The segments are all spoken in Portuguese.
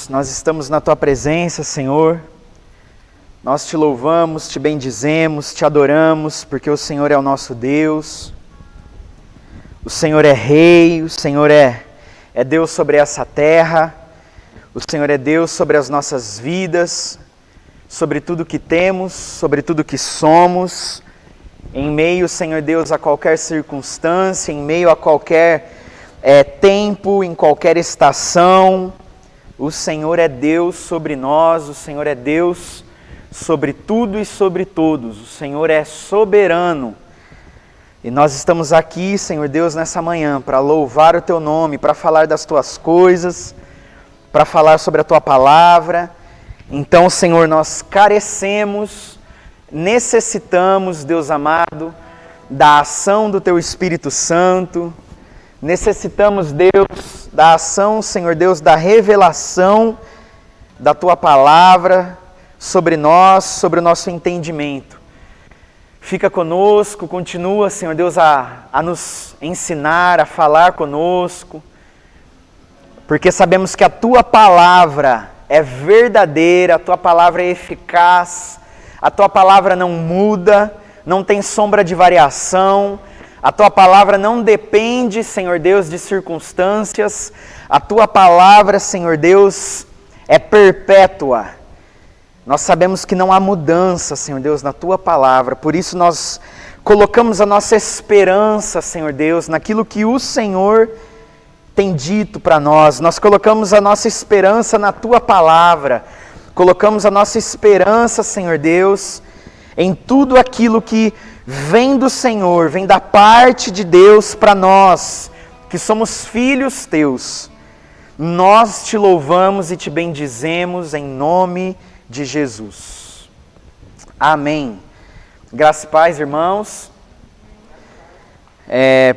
Deus, nós estamos na Tua presença, Senhor. Nós Te louvamos, Te bendizemos, Te adoramos, porque o Senhor é o nosso Deus. O Senhor é Rei, o Senhor é Deus sobre essa terra. O Senhor é Deus sobre as nossas vidas, sobre tudo que temos, sobre tudo que somos. Em meio, Senhor Deus, a qualquer circunstância, em meio a qualquer tempo, em qualquer estação, o Senhor é Deus sobre nós, o Senhor é Deus sobre tudo e sobre todos, o Senhor é soberano. E nós estamos aqui, Senhor Deus, nessa manhã, para louvar o Teu nome, para falar das Tuas coisas, para falar sobre a Tua palavra. Então, Senhor, nós carecemos, necessitamos, Deus amado, da ação do Teu Espírito Santo. Necessitamos, Deus, da ação, Senhor Deus, da revelação da Tua palavra sobre nós, sobre o nosso entendimento. Fica conosco, continua, Senhor Deus, a nos ensinar, a falar conosco, porque sabemos que a Tua palavra é verdadeira, a Tua palavra é eficaz, a Tua palavra não muda, não tem sombra de variação. A Tua palavra não depende, Senhor Deus, de circunstâncias. A Tua palavra, Senhor Deus, é perpétua. Nós sabemos que não há mudança, Senhor Deus, na Tua palavra. Por isso nós colocamos a nossa esperança, Senhor Deus, naquilo que o Senhor tem dito para nós. Nós colocamos a nossa esperança na Tua palavra. Colocamos a nossa esperança, Senhor Deus, em tudo aquilo que vem do Senhor, vem da parte de Deus para nós, que somos filhos Teus. Nós Te louvamos e Te bendizemos em nome de Jesus. Amém. Graças e paz, irmãos.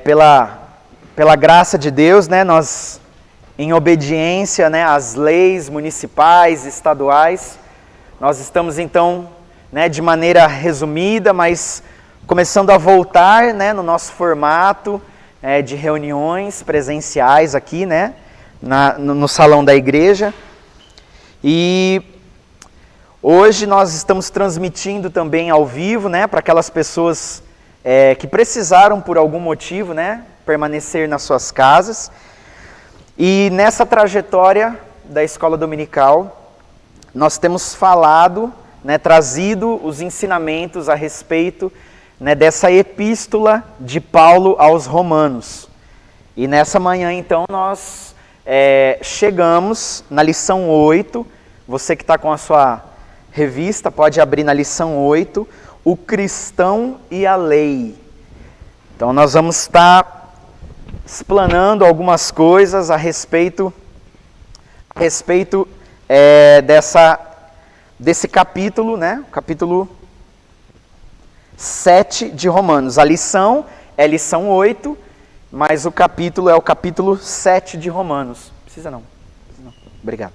Pela graça de Deus, nós, em obediência, às leis municipais, estaduais, nós estamos então, de maneira resumida, mas começando a voltar, no nosso formato de reuniões presenciais aqui, no salão da igreja. E hoje nós estamos transmitindo também ao vivo, para aquelas pessoas que precisaram por algum motivo, permanecer nas suas casas. E nessa trajetória da escola dominical, nós temos falado, trazido os ensinamentos a respeito dessa epístola de Paulo aos Romanos. E nessa manhã, então, nós chegamos na lição 8. Você que está com a sua revista, pode abrir na lição 8, o cristão e a lei. Então, nós vamos estar explanando algumas coisas a respeito desse capítulo, capítulo 7 de Romanos. A lição é lição 8, mas o capítulo é o capítulo 7 de Romanos. Precisa não. Obrigado.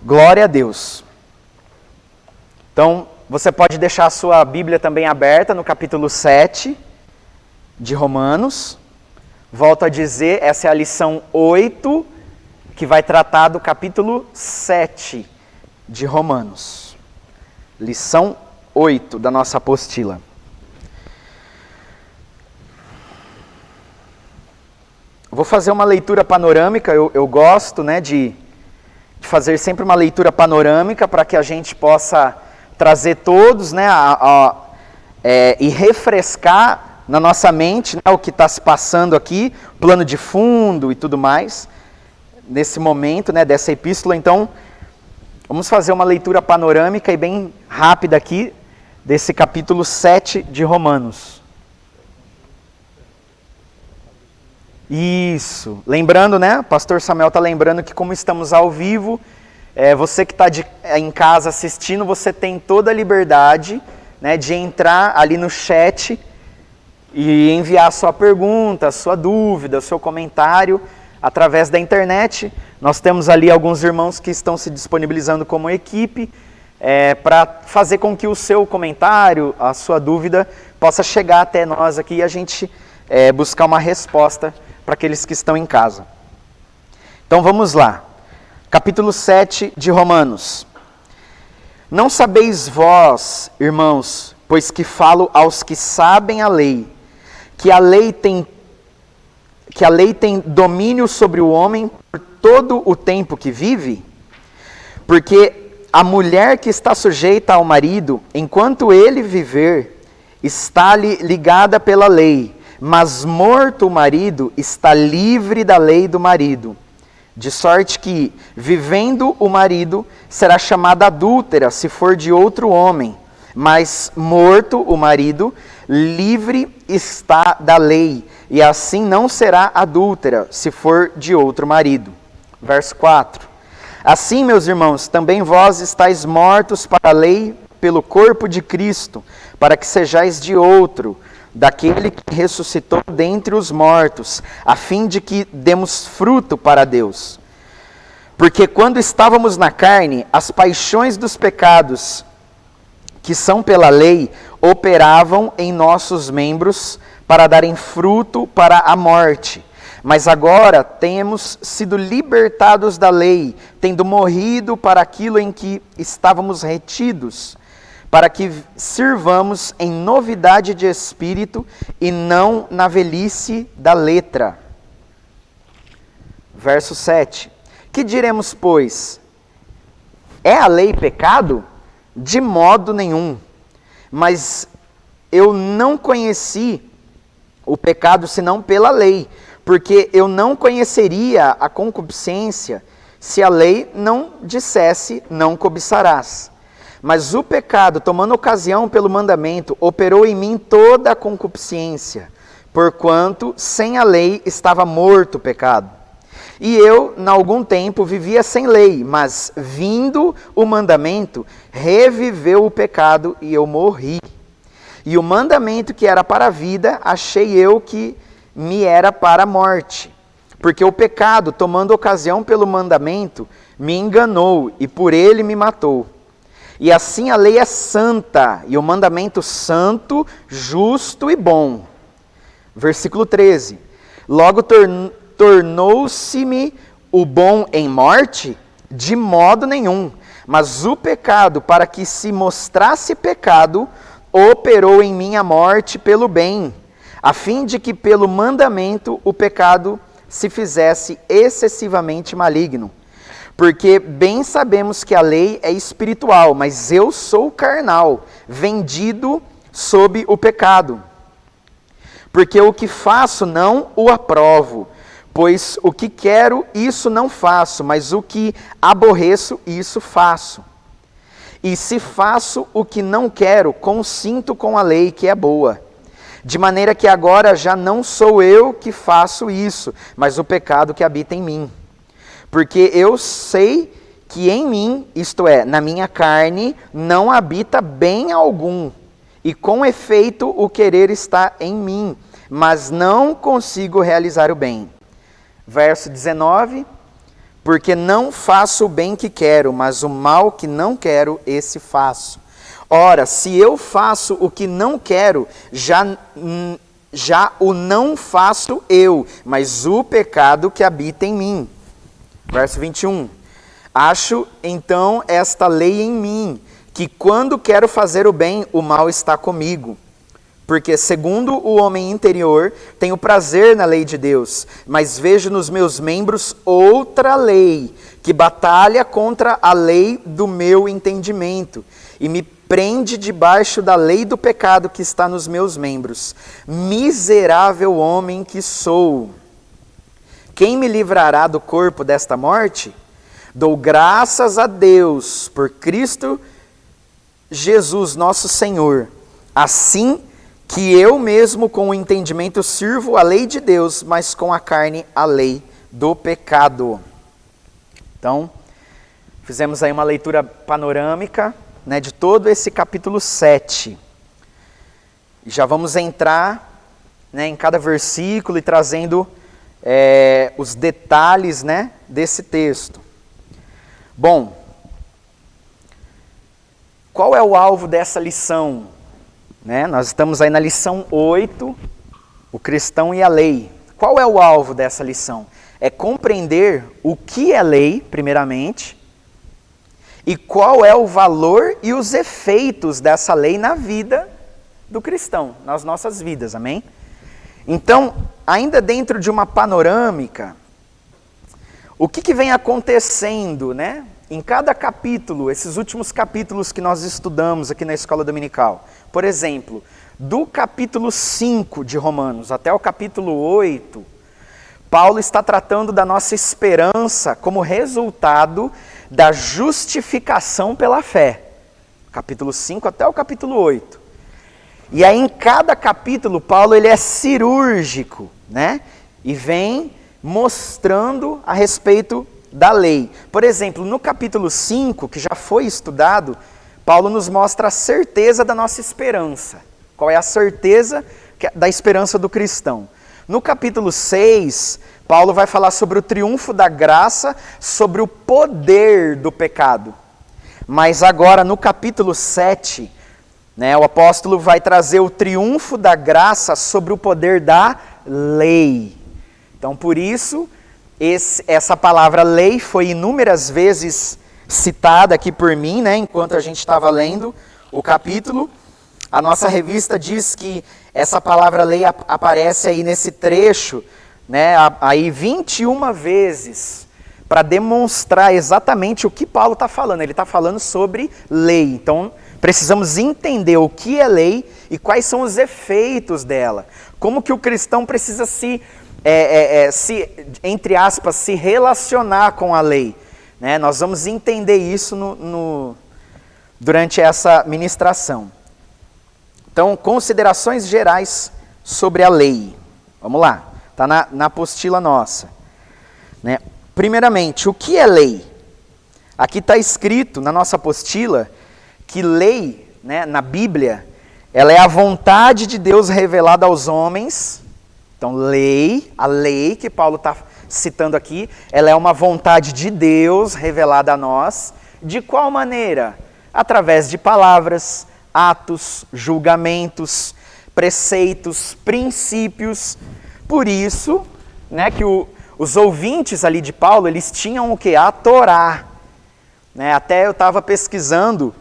Glória a Deus. Então, você pode deixar a sua Bíblia também aberta no capítulo 7 de Romanos. Volto a dizer, essa é a lição 8, que vai tratar do capítulo 7 de Romanos. Lição 8 da nossa apostila. Vou fazer uma leitura panorâmica. Eu gosto de fazer sempre uma leitura panorâmica para que a gente possa trazer todos e refrescar na nossa mente o que está se passando aqui, plano de fundo e tudo mais, nesse momento dessa epístola. Então, vamos fazer uma leitura panorâmica e bem rápida aqui desse capítulo 7 de Romanos. Isso. Lembrando, o pastor Samuel está lembrando que como estamos ao vivo, você que está em casa assistindo, você tem toda a liberdade de entrar ali no chat e enviar a sua pergunta, a sua dúvida, o seu comentário através da internet. Nós temos ali alguns irmãos que estão se disponibilizando como equipe para fazer com que o seu comentário, a sua dúvida, possa chegar até nós aqui e a gente buscar uma resposta para aqueles que estão em casa. Então vamos lá. Capítulo 7 de Romanos. Não sabeis vós, irmãos, pois que falo aos que sabem a lei, que a lei tem domínio sobre o homem por todo o tempo que vive? Porque a mulher que está sujeita ao marido, enquanto ele viver, está-lhe ligada pela lei, mas morto o marido, está livre da lei do marido. De sorte que, vivendo o marido, será chamada adúltera se for de outro homem, mas morto o marido, livre está da lei, e assim não será adúltera se for de outro marido. Verso 4. Assim, meus irmãos, também vós estáis mortos para a lei pelo corpo de Cristo, para que sejais de outro, daquele que ressuscitou dentre os mortos, a fim de que demos fruto para Deus. Porque quando estávamos na carne, as paixões dos pecados, que são pela lei, operavam em nossos membros para darem fruto para a morte. Mas agora temos sido libertados da lei, tendo morrido para aquilo em que estávamos retidos, para que sirvamos em novidade de espírito e não na velhice da letra. Verso 7. Que diremos, pois? É a lei pecado? De modo nenhum. Mas eu não conheci o pecado senão pela lei, porque eu não conheceria a concupiscência se a lei não dissesse, não cobiçarás. Mas o pecado, tomando ocasião pelo mandamento, operou em mim toda a concupiscência, porquanto sem a lei estava morto o pecado. E eu, em algum tempo, vivia sem lei, mas vindo o mandamento, reviveu o pecado e eu morri. E o mandamento que era para a vida, achei eu que me era para a morte. Porque o pecado, tomando ocasião pelo mandamento, me enganou e por ele me matou. E assim a lei é santa, e o mandamento santo, justo e bom. Versículo 13. Logo tornou-se-me o bom em morte? De modo nenhum. Mas o pecado, para que se mostrasse pecado, operou em mim a morte pelo bem, a fim de que pelo mandamento o pecado se fizesse excessivamente maligno. Porque bem sabemos que a lei é espiritual, mas eu sou carnal, vendido sob o pecado. Porque o que faço não o aprovo, pois o que quero, isso não faço, mas o que aborreço, isso faço. E se faço o que não quero, consinto com a lei que é boa. De maneira que agora já não sou eu que faço isso, mas o pecado que habita em mim. Porque eu sei que em mim, isto é, na minha carne, não habita bem algum. E com efeito o querer está em mim, mas não consigo realizar o bem. Verso 19. Porque não faço o bem que quero, mas o mal que não quero, esse faço. Ora, se eu faço o que não quero, já o não faço eu, mas o pecado que habita em mim. Verso 21. Acho então esta lei em mim, que quando quero fazer o bem, o mal está comigo. Porque segundo o homem interior, tenho prazer na lei de Deus, mas vejo nos meus membros outra lei, que batalha contra a lei do meu entendimento, e me prende debaixo da lei do pecado que está nos meus membros. Miserável homem que sou! Quem me livrará do corpo desta morte? Dou graças a Deus por Cristo Jesus nosso Senhor. Assim que eu mesmo com o entendimento sirvo a lei de Deus, mas com a carne a lei do pecado. Então, fizemos aí uma leitura panorâmica, né, de todo esse capítulo 7. E já vamos entrar, né, em cada versículo e trazendo os detalhes, né, desse texto. Bom, qual é o alvo dessa lição? Né? Nós estamos aí na lição 8, o cristão e a lei. Qual é o alvo dessa lição? é compreender o que é lei, primeiramente, e qual é o valor e os efeitos dessa lei na vida do cristão, nas nossas vidas, amém? Então, ainda dentro de uma panorâmica, o que vem acontecendo, né? Em cada capítulo, esses últimos capítulos que nós estudamos aqui na Escola Dominical. Por exemplo, do capítulo 5 de Romanos até o capítulo 8, Paulo está tratando da nossa esperança como resultado da justificação pela fé. Capítulo 5 até o capítulo 8. E aí em cada capítulo, Paulo ele é cirúrgico, né? E vem mostrando a respeito da lei. Por exemplo, no capítulo 5, que já foi estudado, Paulo nos mostra a certeza da nossa esperança. Qual é a certeza da esperança do cristão? No capítulo 6, Paulo vai falar sobre o triunfo da graça, sobre o poder do pecado. Mas agora, no capítulo 7, né, o apóstolo vai trazer o triunfo da graça sobre o poder da lei. Então, por isso, essa palavra lei foi inúmeras vezes citada aqui por mim, né, enquanto a gente estava lendo o capítulo. A nossa revista diz que essa palavra lei aparece aí nesse trecho, né, aí 21 vezes, para demonstrar exatamente o que Paulo está falando. Ele está falando sobre lei. Então, precisamos entender o que é lei e quais são os efeitos dela. Como que o cristão precisa entre aspas, se relacionar com a lei. Né? Nós vamos entender isso durante essa ministração. Então, considerações gerais sobre a lei. Vamos lá, está na apostila nossa. Né? Primeiramente, o que é lei? Aqui está escrito na nossa apostila que lei, né, na Bíblia, ela é a vontade de Deus revelada aos homens. Então, a lei que Paulo está citando aqui, ela é uma vontade de Deus revelada a nós. De qual maneira? Através de palavras, atos, julgamentos, preceitos, princípios. Por isso, né, que os ouvintes ali de Paulo, eles tinham o quê? A Torá. Né, até eu estava pesquisando,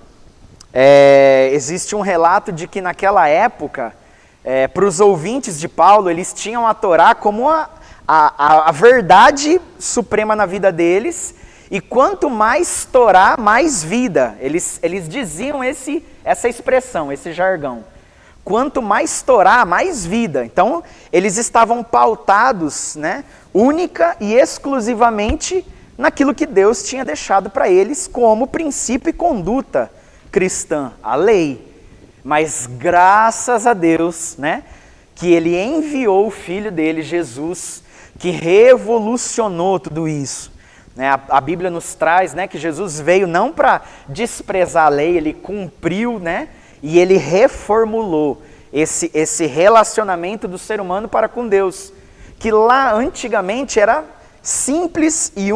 existe um relato de que naquela época, para os ouvintes de Paulo, eles tinham a Torá como a verdade suprema na vida deles, e quanto mais Torá, mais vida. Eles diziam essa expressão, esse jargão. Quanto mais Torá, mais vida. Então, eles estavam pautados, né, única e exclusivamente naquilo que Deus tinha deixado para eles como princípio e conduta cristã, a lei. Mas graças a Deus, né, que Ele enviou o Filho dele, Jesus, que revolucionou tudo isso. Né, a Bíblia nos traz, né, que Jesus veio não para desprezar a lei, Ele cumpriu, né, e Ele reformulou esse relacionamento do ser humano para com Deus, que lá antigamente era simples e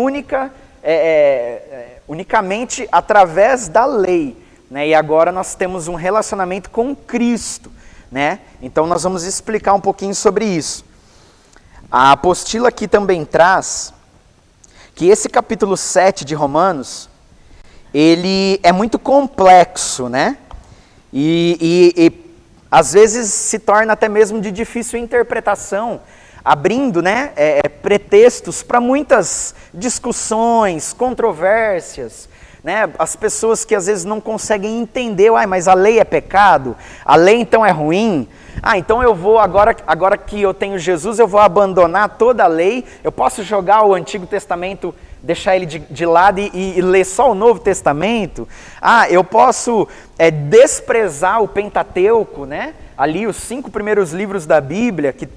unicamente através da lei. Né, e agora nós temos um relacionamento com Cristo. Né? Então nós vamos explicar um pouquinho sobre isso. A apostila aqui também traz que esse capítulo 7 de Romanos, ele é muito complexo, né? E às vezes se torna até mesmo de difícil interpretação, abrindo, né, pretextos para muitas discussões, controvérsias. Né? As pessoas que às vezes não conseguem entender, mas a lei é pecado? A lei então é ruim? Então eu vou, agora que eu tenho Jesus, eu vou abandonar toda a lei, eu posso jogar o Antigo Testamento, deixar ele de lado e ler só o Novo Testamento? Eu posso desprezar o Pentateuco, né? Ali os 5 primeiros livros da Bíblia, que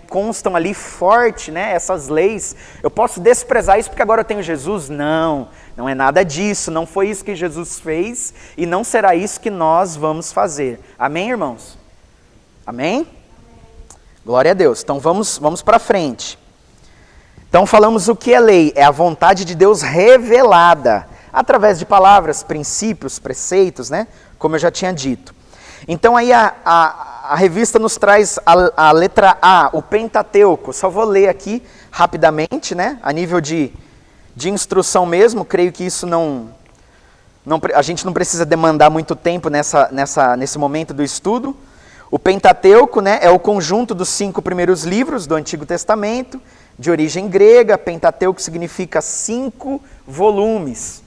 constam ali forte, né, essas leis. Eu posso desprezar isso porque agora eu tenho Jesus? Não é nada disso, não foi isso que Jesus fez e não será isso que nós vamos fazer. Amém, irmãos? Amém? Glória a Deus. Então vamos para frente. Então falamos o que é lei, é a vontade de Deus revelada, através de palavras, princípios, preceitos, né, como eu já tinha dito. Então aí a a revista nos traz a letra A, o Pentateuco. Só vou ler aqui rapidamente, né? A nível de instrução mesmo, creio que isso a gente não precisa demandar muito tempo nesse momento do estudo. O Pentateuco, né, é o conjunto dos 5 primeiros livros do Antigo Testamento, de origem grega. Pentateuco significa 5 volumes.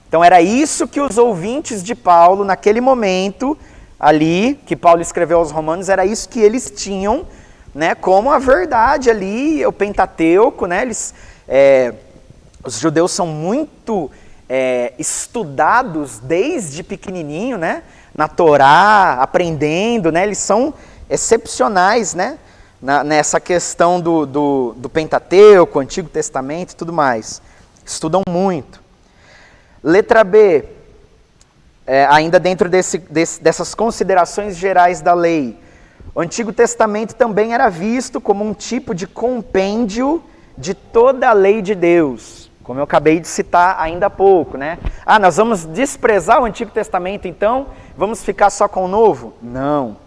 Então era isso que os ouvintes de Paulo, naquele momento ali, que Paulo escreveu aos Romanos, era isso que eles tinham, né, como a verdade ali, o Pentateuco, né, os judeus são muito estudados desde pequenininho, né, na Torá, aprendendo, né, eles são excepcionais, né, nessa questão do Pentateuco, Antigo Testamento e tudo mais. Estudam muito. Letra B, ainda dentro dessas considerações gerais da lei, o Antigo Testamento também era visto como um tipo de compêndio de toda a lei de Deus, como eu acabei de citar ainda há pouco, né? Nós vamos desprezar o Antigo Testamento então? Vamos ficar só com o Novo? Não.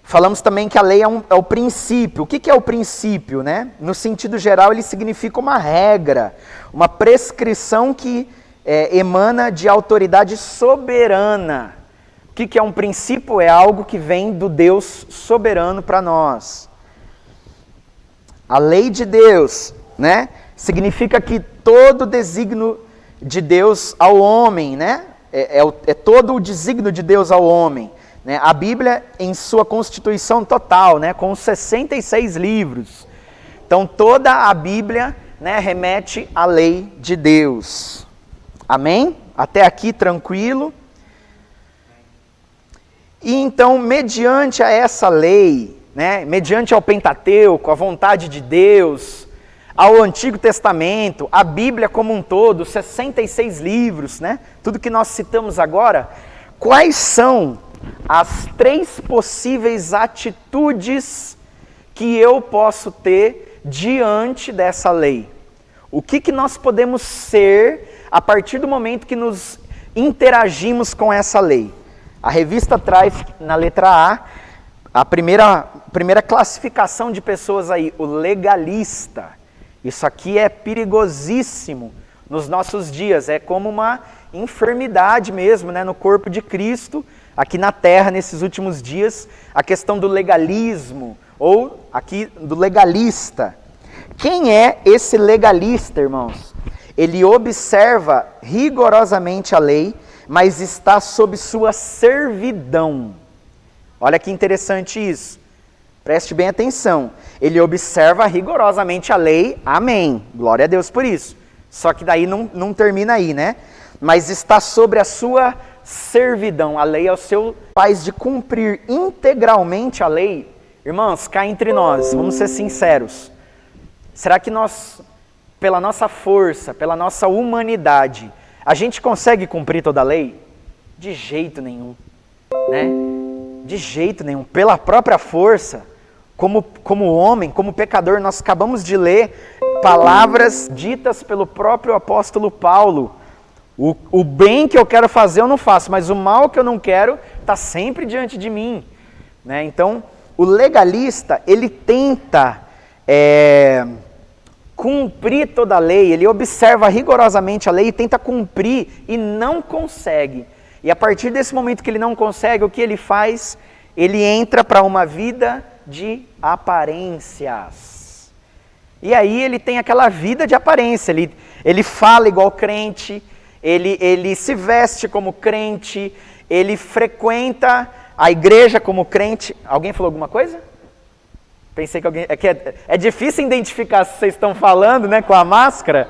Falamos também que a lei é o princípio. O que é o princípio, né? No sentido geral, ele significa uma regra, uma prescrição que emana de autoridade soberana. O que é um princípio? É algo que vem do Deus soberano para nós. A lei de Deus, né, significa que todo desígnio de Deus ao homem, né, é todo o desígnio de Deus ao homem. Né, a Bíblia em sua constituição total, né, com 66 livros. Então toda a Bíblia, né, remete à lei de Deus. Amém? Até aqui tranquilo? E então, mediante a essa lei, né, mediante ao Pentateuco, a vontade de Deus, ao Antigo Testamento, a Bíblia como um todo, 66 livros, né, tudo que nós citamos agora, quais são as 3 possíveis atitudes que eu posso ter diante dessa lei? O que nós podemos ser a partir do momento que nos interagimos com essa lei? A revista traz na letra A primeira classificação de pessoas aí, o legalista. Isso aqui é perigosíssimo nos nossos dias, é como uma enfermidade mesmo, né, no corpo de Cristo, aqui na terra, nesses últimos dias, a questão do legalismo, ou aqui do legalista. Quem é esse legalista, irmãos? Ele observa rigorosamente a lei, mas está sob sua servidão. Olha que interessante isso. Preste bem atenção. Ele observa rigorosamente a lei, amém. Glória a Deus por isso. Só que daí não termina aí, né? Mas está sobre a sua servidão. A lei é o seu faz de cumprir integralmente a lei. Irmãos, cá entre nós, vamos ser sinceros. Será que nós, pela nossa força, pela nossa humanidade, a gente consegue cumprir toda a lei? De jeito nenhum, né? De jeito nenhum. Pela própria força, como homem, como pecador, nós acabamos de ler palavras ditas pelo próprio apóstolo Paulo. O bem que eu quero fazer eu não faço, mas o mal que eu não quero está sempre diante de mim, né? Então, o legalista, ele tenta cumprir toda a lei, ele observa rigorosamente a lei e tenta cumprir e não consegue. E a partir desse momento que ele não consegue, o que ele faz? Ele entra para uma vida de aparências. E aí ele tem aquela vida de aparência, ele fala igual crente, ele se veste como crente, ele frequenta a igreja como crente. Alguém falou alguma coisa? Pensei que alguém... É difícil identificar se vocês estão falando, né, com a máscara.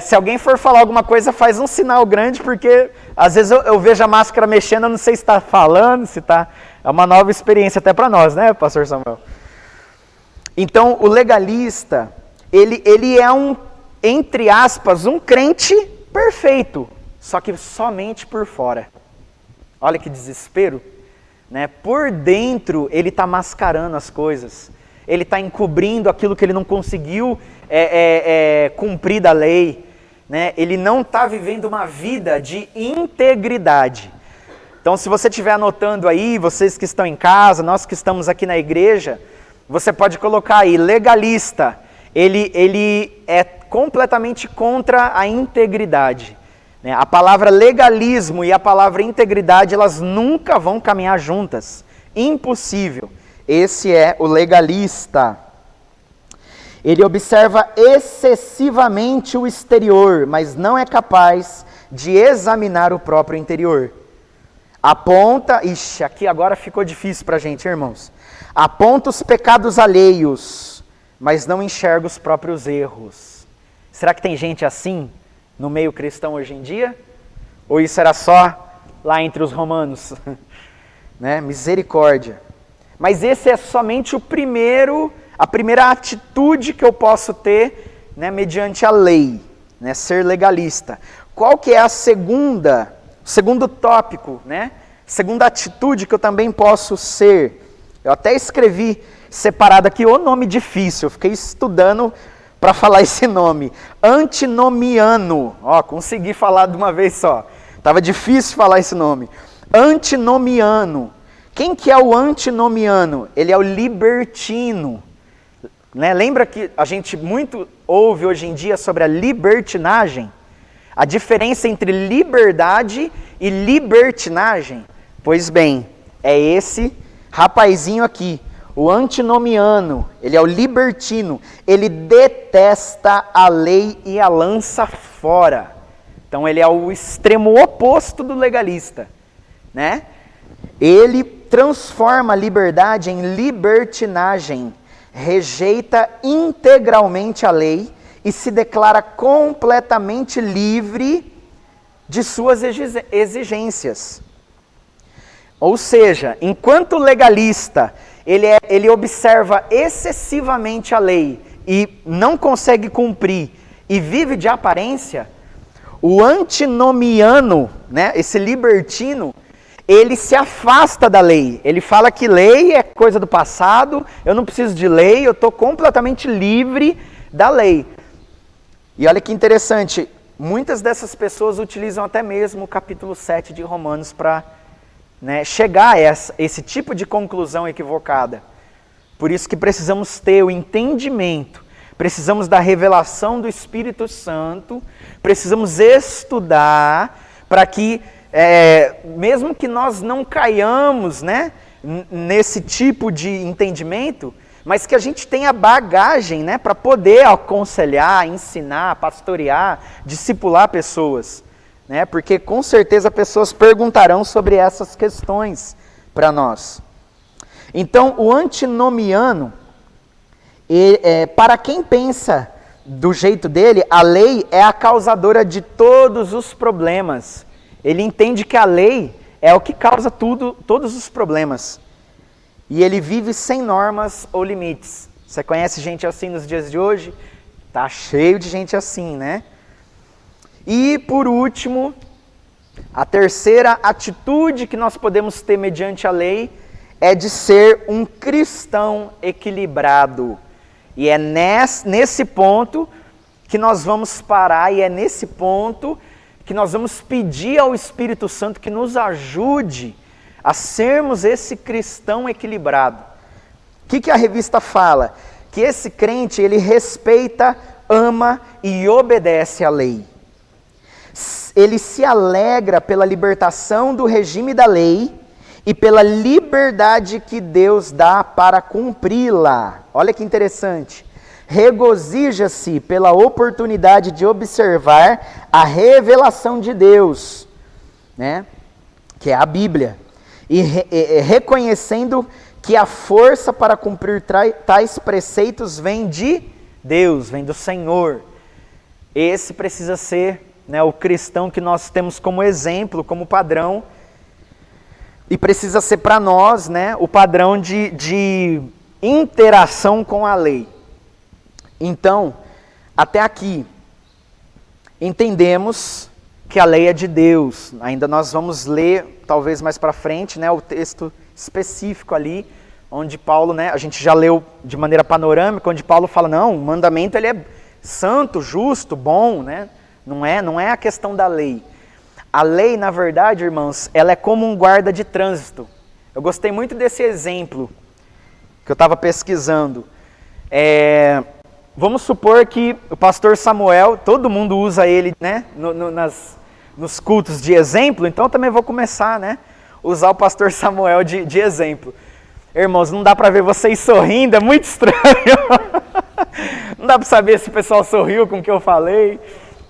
Se alguém for falar alguma coisa, faz um sinal grande, porque às vezes eu vejo a máscara mexendo, eu não sei se está falando, se está... É uma nova experiência até para nós, né, pastor Samuel? Então, o legalista, ele é entre aspas, um crente perfeito, só que somente por fora. Olha que desespero. Né? Por dentro, ele está mascarando as coisas. Ele está encobrindo aquilo que ele não conseguiu cumprir da lei. Né? Ele não está vivendo uma vida de integridade. Então, se você estiver anotando aí, vocês que estão em casa, nós que estamos aqui na igreja, você pode colocar aí, legalista, ele é completamente contra a integridade. Né? A palavra legalismo e a palavra integridade, elas nunca vão caminhar juntas. Impossível. Esse é o legalista. Ele observa excessivamente o exterior, mas não é capaz de examinar o próprio interior. Aponta, aqui agora ficou difícil para a gente, irmãos. Aponta os pecados alheios, mas não enxerga os próprios erros. Será que tem gente assim no meio cristão hoje em dia? Ou isso era só lá entre os romanos? Né? Misericórdia. Mas esse é somente a primeira atitude que eu posso ter, né, mediante a lei, né, ser legalista. Qual que é o segundo tópico, né? Segunda atitude que eu também posso ser? Eu até escrevi separado aqui o nome difícil, eu fiquei estudando para falar esse nome. Antinomiano. Ó, consegui falar de uma vez só. Estava difícil falar esse nome. Antinomiano. Quem que é o antinomiano? Ele é o libertino. Né? Lembra que a gente muito ouve hoje em dia sobre a libertinagem? A diferença entre liberdade e libertinagem? Pois bem, é esse rapazinho aqui, o antinomiano, ele é o libertino, ele detesta a lei e a lança fora. Então ele é o extremo oposto do legalista, né? Ele transforma a liberdade em libertinagem, rejeita integralmente a lei e se declara completamente livre de suas exigências. Ou seja, enquanto legalista, ele observa excessivamente a lei e não consegue cumprir e vive de aparência, o antinomiano, né, esse libertino, ele se afasta da lei. Ele fala que lei é coisa do passado, eu não preciso de lei, eu estou completamente livre da lei. E olha que interessante, muitas dessas pessoas utilizam até mesmo o capítulo 7 de Romanos para, né, chegar a esse tipo de conclusão equivocada. Por isso que precisamos ter o entendimento, precisamos da revelação do Espírito Santo, precisamos estudar para que, mesmo que nós não caiamos, né, nesse tipo de entendimento, mas que a gente tenha bagagem, né, para poder aconselhar, ensinar, pastorear, discipular pessoas. Né, porque com certeza pessoas perguntarão sobre essas questões para nós. Então, o antinomiano, para quem pensa do jeito dele, a lei é a causadora de todos os problemas. Ele entende que a lei é o que causa todos os problemas. E ele vive sem normas ou limites. Você conhece gente assim nos dias de hoje? Tá cheio de gente assim, né? E, por último, a terceira atitude que nós podemos ter mediante a lei é de ser um cristão equilibrado. E é nesse ponto que nós vamos parar, e é nesse ponto que nós vamos pedir ao Espírito Santo que nos ajude a sermos esse cristão equilibrado. O que a revista fala? Que esse crente, ele respeita, ama e obedece à lei. Ele se alegra pela libertação do regime da lei e pela liberdade que Deus dá para cumpri-la. Olha que interessante. Regozija-se pela oportunidade de observar a revelação de Deus, né? Que é a Bíblia. E reconhecendo que a força para cumprir tais preceitos vem de Deus, vem do Senhor. Esse precisa ser, né, o cristão que nós temos como exemplo, como padrão, e precisa ser para nós, né, o padrão de interação com a lei. Então, até aqui, entendemos que a lei é de Deus. Ainda nós vamos ler, talvez mais para frente, né, o texto específico ali, onde Paulo, né, a gente já leu de maneira panorâmica, onde Paulo fala, não, o mandamento ele é santo, justo, bom, né? Não é a questão da lei. A lei, na verdade, irmãos, ela é como um guarda de trânsito. Eu gostei muito desse exemplo que eu estava pesquisando. Vamos supor que o pastor Samuel, todo mundo usa ele, né, nos cultos de exemplo, então eu também vou começar, né, usar o pastor Samuel de exemplo. Irmãos, não dá para ver vocês sorrindo, é muito estranho. Não dá para saber se o pessoal sorriu com o que eu falei.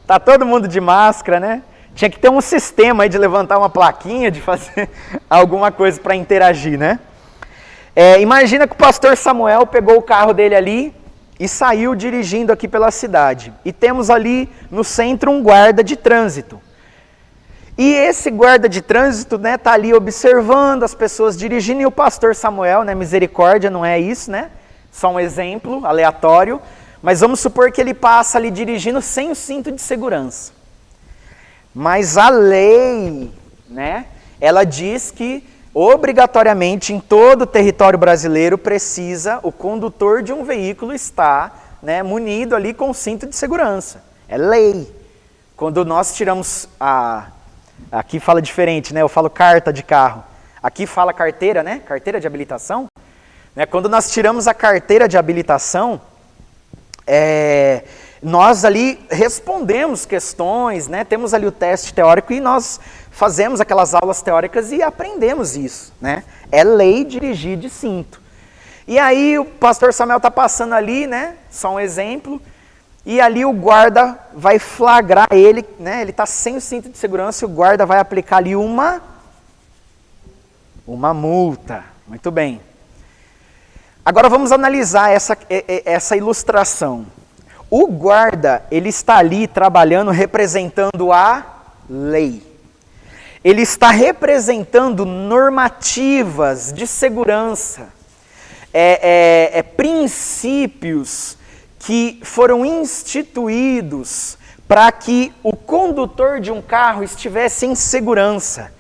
Tá todo mundo de máscara, né? Tinha que ter um sistema aí de levantar uma plaquinha, de fazer alguma coisa para interagir, né? Imagina que o pastor Samuel pegou o carro dele ali e saiu dirigindo aqui pela cidade. E temos ali no centro um guarda de trânsito. E esse guarda de trânsito, né, tá ali observando as pessoas dirigindo, e o pastor Samuel, né, misericórdia, não é isso, né? Só um exemplo aleatório, mas vamos supor que ele passa ali dirigindo sem o cinto de segurança. Mas a lei, né, ela diz que obrigatoriamente em todo o território brasileiro precisa o condutor de um veículo estar, né, munido ali com o cinto de segurança. É lei. Quando nós tiramos aqui fala diferente, né? Eu falo carta de carro. Aqui fala carteira, né? Carteira de habilitação. Né? Quando nós tiramos a carteira de habilitação, nós ali respondemos questões, né? Temos ali o teste teórico e nós fazemos aquelas aulas teóricas e aprendemos isso, né? É lei dirigir de cinto. E aí o pastor Samuel está passando ali, né? Só um exemplo. E ali o guarda vai flagrar ele, né? Ele está sem o cinto de segurança e o guarda vai aplicar ali uma multa. Muito bem. Agora vamos analisar essa ilustração. O guarda, ele está ali trabalhando, representando a lei. Ele está representando normativas de segurança, princípios que foram instituídos para que o condutor de um carro estivesse em segurança,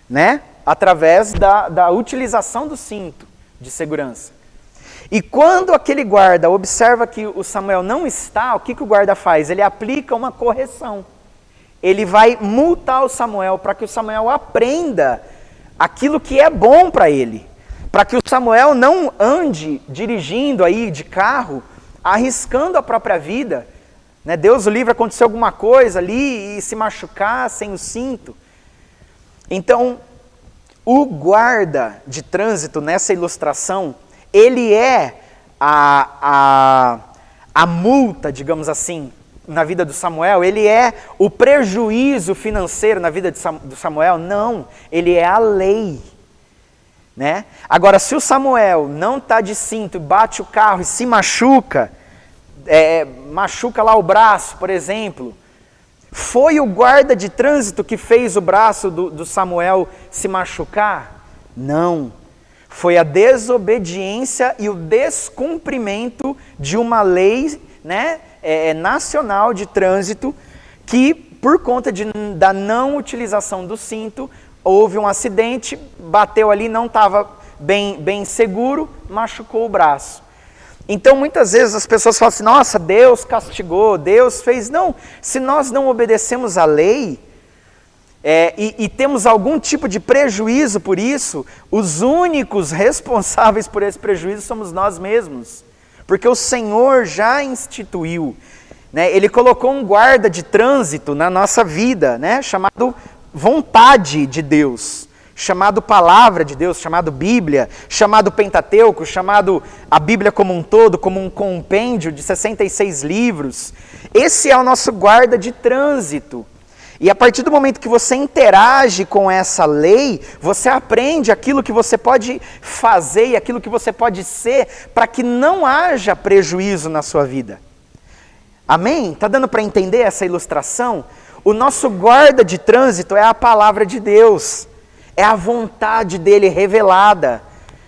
né? Através da utilização do cinto de segurança. E quando aquele guarda observa que o Samuel não está, o que o guarda faz? Ele aplica uma correção. Ele vai multar o Samuel para que o Samuel aprenda aquilo que é bom para ele. Para que o Samuel não ande dirigindo aí de carro, arriscando a própria vida. Né? Deus o livre, acontecer alguma coisa ali e se machucar sem o cinto. Então, o guarda de trânsito nessa ilustração, ele é a multa, digamos assim, na vida do Samuel, ele é o prejuízo financeiro na vida do Samuel? Não, ele é a lei. Né? Agora, se o Samuel não está de cinto, bate o carro e se machuca, machuca lá o braço, por exemplo, foi o guarda de trânsito que fez o braço do Samuel se machucar? Não. Foi a desobediência e o descumprimento de uma lei, né, nacional de trânsito que, por conta da não utilização do cinto, houve um acidente, bateu ali, não estava bem seguro, machucou o braço. Então, muitas vezes as pessoas falam assim, nossa, Deus castigou, Deus fez. Não, se nós não obedecemos à lei, e temos algum tipo de prejuízo por isso, os únicos responsáveis por esse prejuízo somos nós mesmos. Porque o Senhor já instituiu, né? Ele colocou um guarda de trânsito na nossa vida, né? Chamado vontade de Deus, chamado palavra de Deus, chamado Bíblia, chamado Pentateuco, chamado a Bíblia como um todo, como um compêndio de 66 livros. Esse é o nosso guarda de trânsito. E a partir do momento que você interage com essa lei, você aprende aquilo que você pode fazer e aquilo que você pode ser para que não haja prejuízo na sua vida. Amém? Está dando para entender essa ilustração? O nosso guarda de trânsito é a palavra de Deus, é a vontade dele revelada,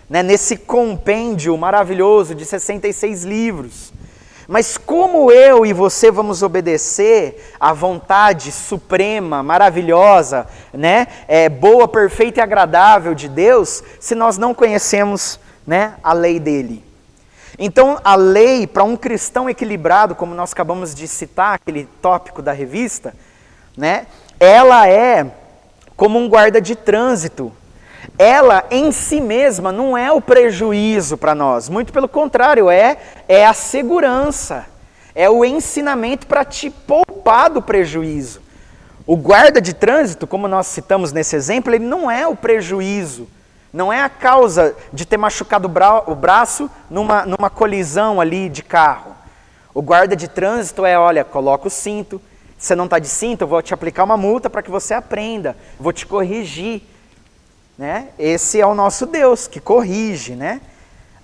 né, nesse compêndio maravilhoso de 66 livros. Mas como eu e você vamos obedecer à vontade suprema, maravilhosa, né, boa, perfeita e agradável de Deus, se nós não conhecemos, né, a lei dele? Então, a lei, para um cristão equilibrado, como nós acabamos de citar, aquele tópico da revista, né, ela é como um guarda de trânsito. Ela em si mesma não é o prejuízo para nós, muito pelo contrário, é a segurança, é o ensinamento para te poupar do prejuízo. O guarda de trânsito, como nós citamos nesse exemplo, ele não é o prejuízo, não é a causa de ter machucado o braço numa colisão ali de carro. O guarda de trânsito é, olha, coloca o cinto, se você não está de cinto, eu vou te aplicar uma multa para que você aprenda, vou te corrigir. Né? Esse é o nosso Deus que corrige, né?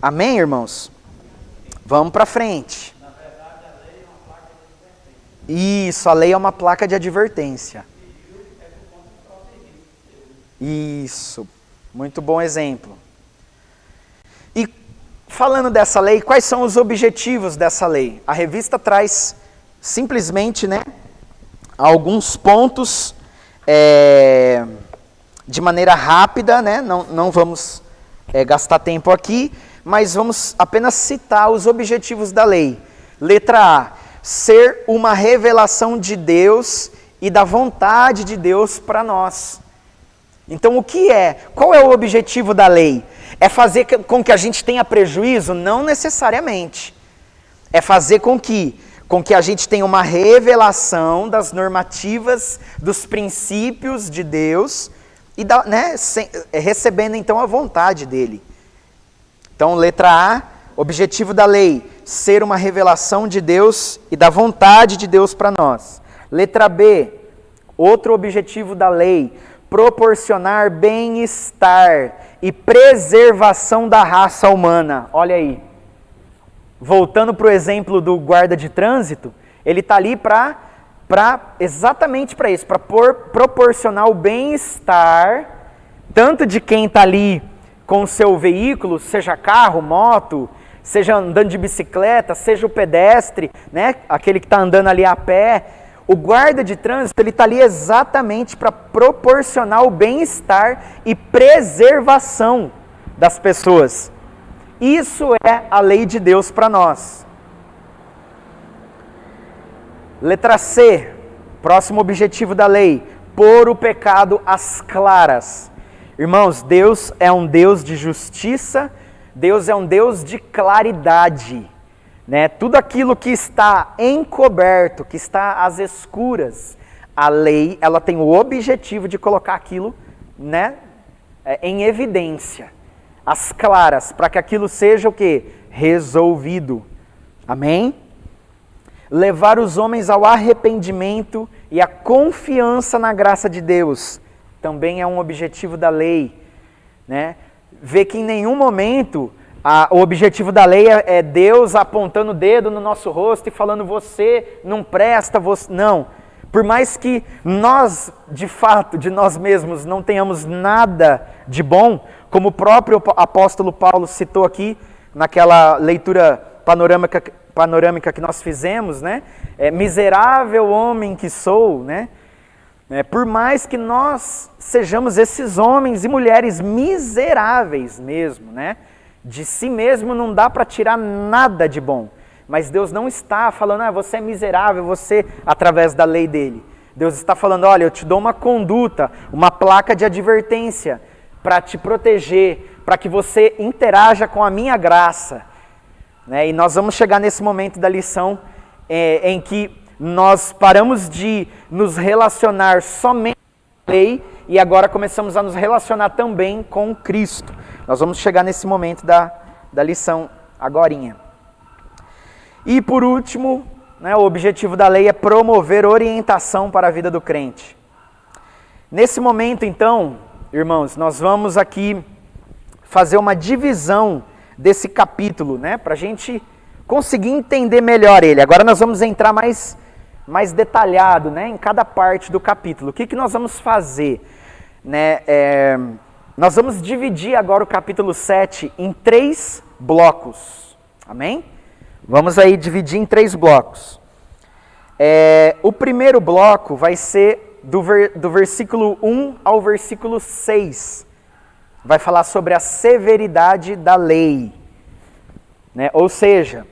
Amém, irmãos? Vamos para frente. Na verdade, a lei é uma placa de advertência. Isso, a lei é uma placa de advertência. Isso, muito bom exemplo. E falando dessa lei, quais são os objetivos dessa lei? A revista traz simplesmente, né, alguns pontos de maneira rápida, né? Não vamos gastar tempo aqui, mas vamos apenas citar os objetivos da lei. Letra A, ser uma revelação de Deus e da vontade de Deus para nós. Então o que é? Qual é o objetivo da lei? É fazer com que a gente tenha prejuízo? Não necessariamente. É fazer com que a gente tenha uma revelação das normativas, dos princípios de Deus, e recebendo então a vontade dele. Então, letra A, objetivo da lei, ser uma revelação de Deus e da vontade de Deus para nós. Letra B, outro objetivo da lei, proporcionar bem-estar e preservação da raça humana. Olha aí, voltando para o exemplo do guarda de trânsito, ele está ali exatamente para isso, para proporcionar o bem-estar, tanto de quem está ali com o seu veículo, seja carro, moto, seja andando de bicicleta, seja o pedestre, né, aquele que está andando ali a pé. O guarda de trânsito, ele está ali exatamente para proporcionar o bem-estar e preservação das pessoas. Isso é a lei de Deus para nós. Letra C, próximo objetivo da lei, pôr o pecado às claras. Irmãos, Deus é um Deus de justiça, Deus é um Deus de claridade. Né? Tudo aquilo que está encoberto, que está às escuras, a lei ela tem o objetivo de colocar aquilo, né, em evidência, às claras, para que aquilo seja o quê? Resolvido. Amém? Levar os homens ao arrependimento e à confiança na graça de Deus, também é um objetivo da lei. Né? Ver que em nenhum momento o objetivo da lei é Deus apontando o dedo no nosso rosto e falando, você não presta, você... Não. Por mais que nós, de fato, de nós mesmos, não tenhamos nada de bom, como o próprio apóstolo Paulo citou aqui, naquela leitura panorâmica que nós fizemos, né? Miserável homem que sou, né? Por mais que nós sejamos esses homens e mulheres miseráveis mesmo, né? De si mesmo não dá para tirar nada de bom. Mas Deus não está falando, você é miserável, você, através da lei dele. Deus está falando, olha, eu te dou uma conduta, uma placa de advertência para te proteger, para que você interaja com a minha graça. Né? E nós vamos chegar nesse momento da lição em que nós paramos de nos relacionar somente com a lei e agora começamos a nos relacionar também com Cristo. Nós vamos chegar nesse momento da lição agorinha. E por último, né, o objetivo da lei é promover orientação para a vida do crente. Nesse momento então, irmãos, nós vamos aqui fazer uma divisão desse capítulo, né, para a gente conseguir entender melhor ele. Agora nós vamos entrar mais detalhado, né, em cada parte do capítulo. O que nós vamos fazer? Né, nós vamos dividir agora o capítulo 7 em 3 blocos. Amém? Vamos aí dividir em 3 blocos. O primeiro bloco vai ser do versículo 1 ao versículo 6. Vai falar sobre a severidade da lei. Né? Ou seja,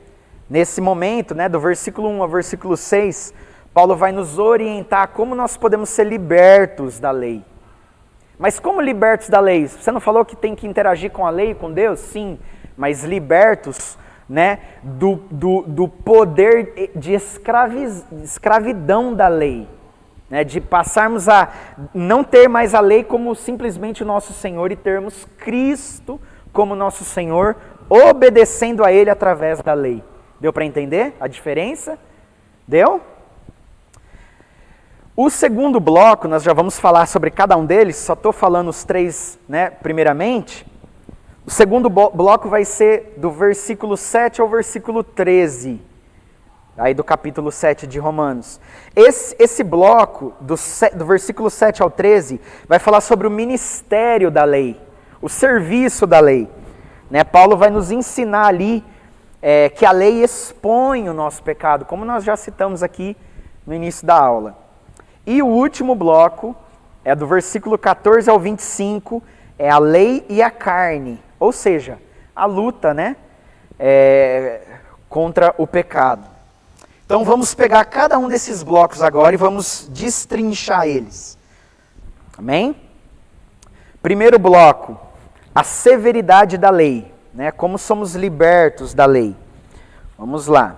nesse momento, né, do versículo 1 ao versículo 6, Paulo vai nos orientar como nós podemos ser libertos da lei. Mas como libertos da lei? Você não falou que tem que interagir com a lei, com Deus? Sim, mas libertos, né, do poder de escravidão da lei. Né, de passarmos a não ter mais a lei como simplesmente o nosso Senhor e termos Cristo como nosso Senhor, obedecendo a Ele através da lei. Deu para entender a diferença? Deu? O segundo bloco, nós já vamos falar sobre cada um deles, só estou falando os três, né, primeiramente. O segundo bloco vai ser do versículo 7 ao versículo 13. Aí do capítulo 7 de Romanos. Esse bloco, do versículo 7 ao 13, vai falar sobre o ministério da lei, o serviço da lei. Né? Paulo vai nos ensinar ali que a lei expõe o nosso pecado, como nós já citamos aqui no início da aula. E o último bloco, é do versículo 14 ao 25, é a lei e a carne, ou seja, a luta, né, contra o pecado. Então vamos pegar cada um desses blocos agora e vamos destrinchar eles. Amém? Primeiro bloco, a severidade da lei, né? Como somos libertos da lei. Vamos lá.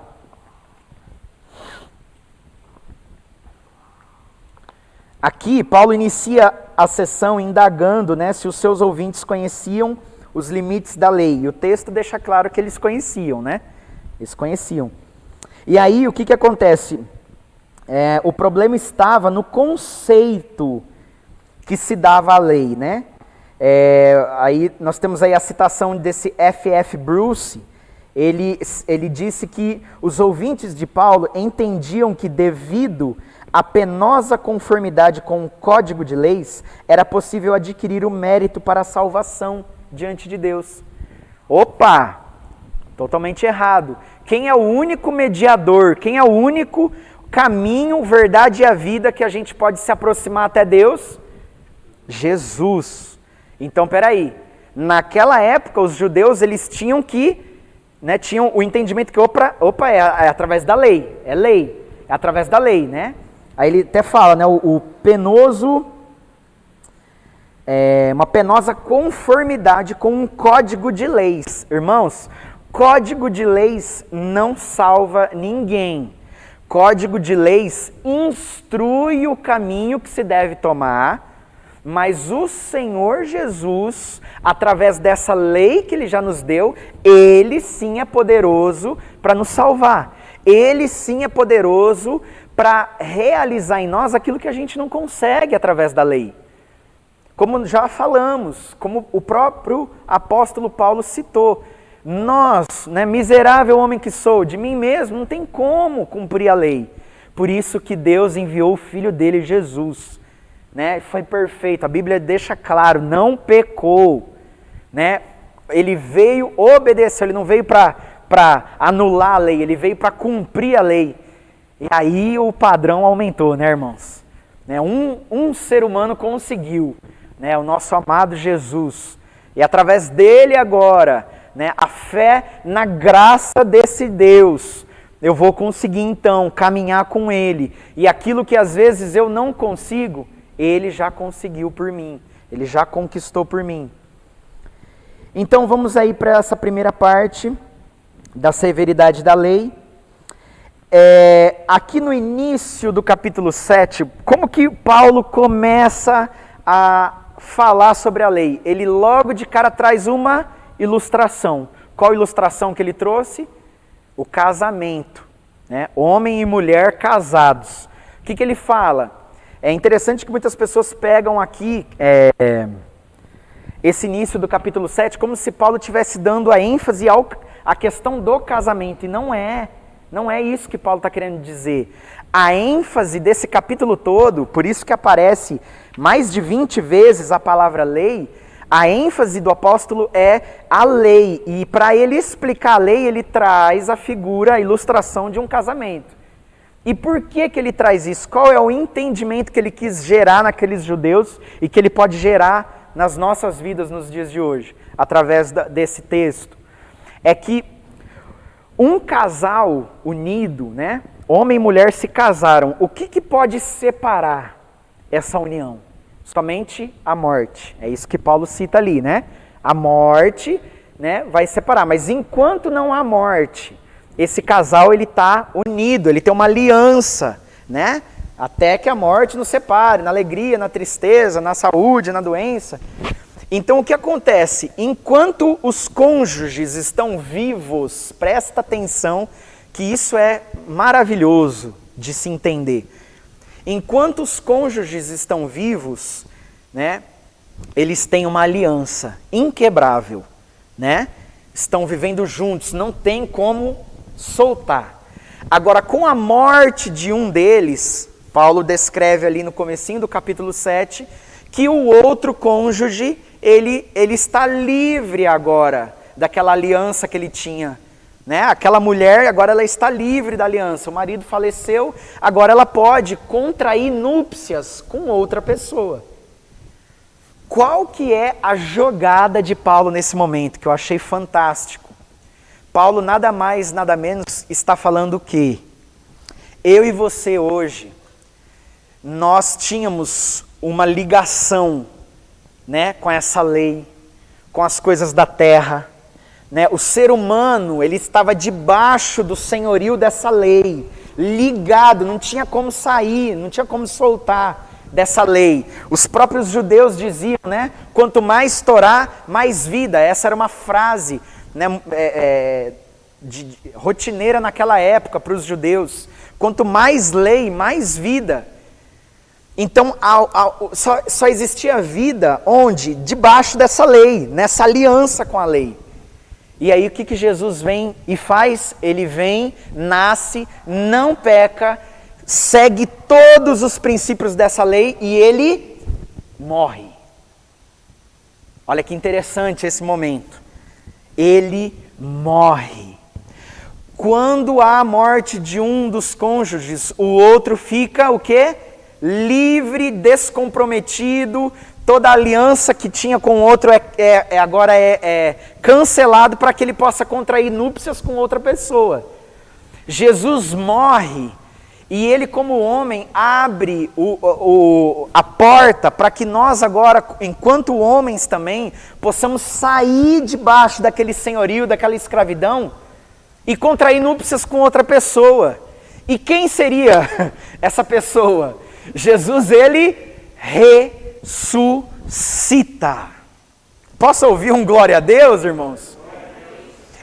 Aqui Paulo inicia a sessão indagando, né, se os seus ouvintes conheciam os limites da lei. E o texto deixa claro que eles conheciam, né? Eles conheciam. E aí, o que acontece? O problema estava no conceito que se dava à lei, né? Aí nós temos aí a citação desse F.F. Bruce. Ele disse que os ouvintes de Paulo entendiam que, devido à penosa conformidade com o código de leis, era possível adquirir o mérito para a salvação diante de Deus. Opa! Totalmente errado. Quem é o único mediador, quem é o único caminho, verdade e a vida que a gente pode se aproximar até Deus? Jesus. Então, peraí, naquela época os judeus eles tinham que, né, tinham o entendimento que é através da lei, é através da lei, né? Aí ele até fala, né, o penoso, uma penosa conformidade com um código de leis. Irmãos, código de leis não salva ninguém. Código de leis instrui o caminho que se deve tomar, mas o Senhor Jesus, através dessa lei que Ele já nos deu, Ele sim é poderoso para nos salvar. Ele sim é poderoso para realizar em nós aquilo que a gente não consegue através da lei. Como já falamos, como o próprio apóstolo Paulo citou, nós, né, miserável homem que sou, de mim mesmo não tem como cumprir a lei. Por isso que Deus enviou o Filho dele, Jesus. Né? Foi perfeito, a Bíblia deixa claro, não pecou. Né? Ele veio, obedeceu, ele não veio para anular a lei, ele veio para cumprir a lei. E aí o padrão aumentou, né, irmãos? Né? Um ser humano conseguiu, né, o nosso amado Jesus. E através dele agora, né, a fé na graça desse Deus, eu vou conseguir então caminhar com Ele. E aquilo que às vezes eu não consigo, Ele já conseguiu por mim. Ele já conquistou por mim. Então vamos aí para essa primeira parte da severidade da lei. Aqui no início do capítulo 7, como que Paulo começa a falar sobre a lei? Ele logo de cara traz uma ilustração. Qual ilustração que ele trouxe? O casamento, né? Homem e mulher casados. O que ele fala? É interessante que muitas pessoas pegam aqui esse início do capítulo 7 como se Paulo estivesse dando a ênfase à questão do casamento, e não é isso que Paulo está querendo dizer. A ênfase desse capítulo todo, por isso que aparece mais de 20 vezes a palavra lei, a ênfase do apóstolo é a lei, e para ele explicar a lei, ele traz a figura, a ilustração de um casamento. E por que ele traz isso? Qual é o entendimento que ele quis gerar naqueles judeus e que ele pode gerar nas nossas vidas nos dias de hoje, através desse texto? É que um casal unido, né? Homem e mulher se casaram. O que pode separar essa união? Somente a morte. É isso que Paulo cita ali, né? A morte, né, vai separar. Mas enquanto não há morte, esse casal ele está unido, ele tem uma aliança, né? Até que a morte nos separe, na alegria, na tristeza, na saúde, na doença. Então o que acontece? Enquanto os cônjuges estão vivos, presta atenção que isso é maravilhoso de se entender. Enquanto os cônjuges estão vivos, né, eles têm uma aliança inquebrável, né? Estão vivendo juntos, não tem como soltar. Agora, com a morte de um deles, Paulo descreve ali no comecinho do capítulo 7, que o outro cônjuge, ele está livre agora daquela aliança que ele tinha, né? Aquela mulher, agora ela está livre da aliança. O marido faleceu, agora ela pode contrair núpcias com outra pessoa. Qual que é a jogada de Paulo nesse momento, que eu achei fantástico? Paulo nada mais, nada menos está falando que eu e você hoje, nós tínhamos uma ligação, né, com essa lei, com as coisas da terra, né? O ser humano, ele estava debaixo do senhorio dessa lei, ligado, não tinha como sair, não tinha como soltar dessa lei. Os próprios judeus diziam, né, quanto mais Torá, mais vida. Essa era uma frase, né, rotineira naquela época para os judeus. Quanto mais lei, mais vida. Então, só existia vida onde? Debaixo dessa lei, nessa aliança com a lei. E aí o que Jesus vem e faz? Ele vem, nasce, não peca, segue todos os princípios dessa lei e ele morre. Olha que interessante esse momento. Ele morre. Quando há a morte de um dos cônjuges, o outro fica o quê? Livre, descomprometido, toda a aliança que tinha com o outro agora é cancelado para que ele possa contrair núpcias com outra pessoa. Jesus morre e ele, como homem, abre a porta para que nós agora, enquanto homens também, possamos sair debaixo daquele senhorio, daquela escravidão e contrair núpcias com outra pessoa. E quem seria essa pessoa? Jesus, ele ressuscita. Posso ouvir um glória a Deus, irmãos?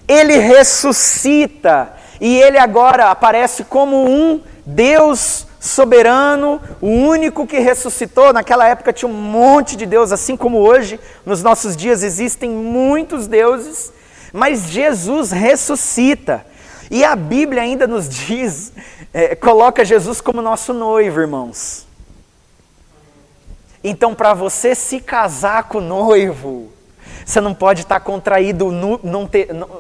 Ele ressuscita e ele agora aparece como um Deus soberano, o único que ressuscitou. Naquela época tinha um monte de deuses, assim como hoje, nos nossos dias existem muitos deuses, mas Jesus ressuscita. E a Bíblia ainda nos diz, coloca Jesus como nosso noivo, irmãos. Então, para você se casar com o noivo, você não pode estar contraído,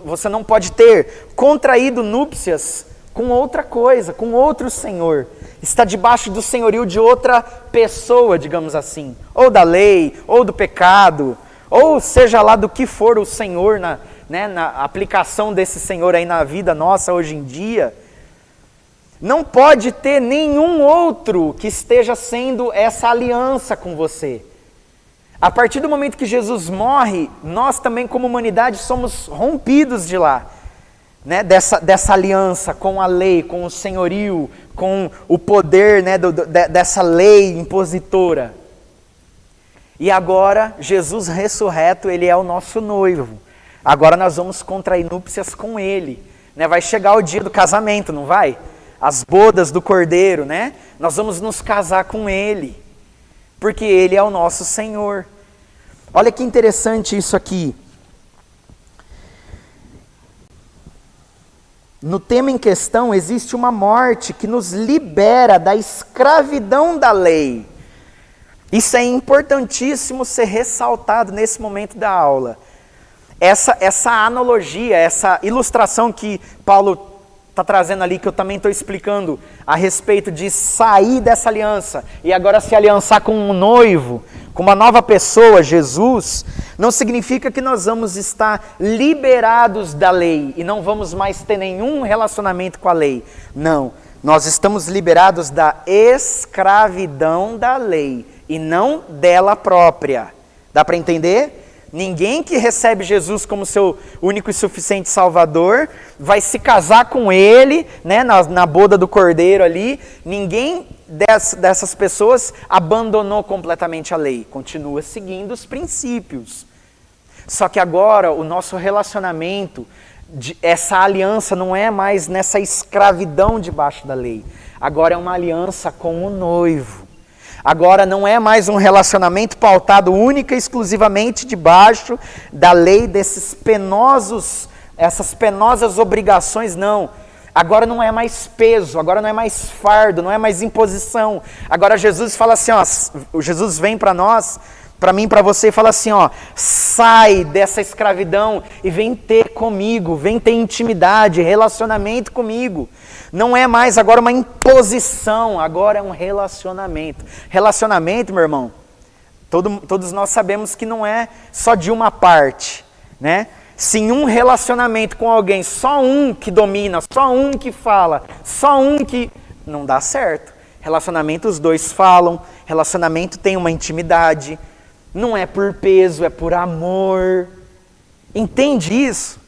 você não pode ter contraído núpcias com outra coisa, com outro senhor. Está debaixo do senhorio de outra pessoa, digamos assim. Ou da lei, ou do pecado, ou seja lá do que for o senhor na aplicação desse senhor aí na vida nossa hoje em dia. Não pode ter nenhum outro que esteja sendo essa aliança com você. A partir do momento que Jesus morre, nós também como humanidade somos rompidos de lá, né? Dessa aliança com a lei, com o senhorio, com o poder, né, dessa lei impositora. E agora, Jesus ressurreto, ele é o nosso noivo. Agora nós vamos contrair núpcias com ele, né? Vai chegar o dia do casamento, não vai? As bodas do Cordeiro, né? Nós vamos nos casar com ele, porque ele é o nosso Senhor. Olha que interessante isso aqui. No tema em questão existe uma morte que nos libera da escravidão da lei. Isso é importantíssimo ser ressaltado nesse momento da aula. Essa analogia, essa ilustração que Paulo está trazendo ali, que eu também estou explicando a respeito de sair dessa aliança e agora se aliançar com um noivo, com uma nova pessoa, Jesus, não significa que nós vamos estar liberados da lei e não vamos mais ter nenhum relacionamento com a lei. Não, Nós estamos liberados da escravidão da lei e não dela própria. Dá para entender? Ninguém que recebe Jesus como seu único e suficiente Salvador vai se casar com Ele, né, na boda do Cordeiro ali. Ninguém dessas pessoas abandonou completamente a lei. Continua seguindo os princípios. Só que agora o nosso relacionamento, essa aliança não é mais nessa escravidão debaixo da lei. Agora é uma aliança com o noivo. Agora não é mais um relacionamento pautado única e exclusivamente debaixo da lei essas penosas obrigações, não. Agora não é mais peso, agora não é mais fardo, não é mais imposição. Agora Jesus fala assim, ó, Jesus vem para nós, para mim, para você, e fala assim, ó, sai dessa escravidão e vem ter comigo, vem ter intimidade, relacionamento comigo. Não é mais agora uma imposição, agora é um relacionamento. Relacionamento, meu irmão, todos nós sabemos que não é só de uma parte, né? Se em um relacionamento com alguém, só um que domina, só um que fala, só um que... não dá certo. Relacionamento, os dois falam, relacionamento tem uma intimidade, não é por peso, é por amor. Entende isso?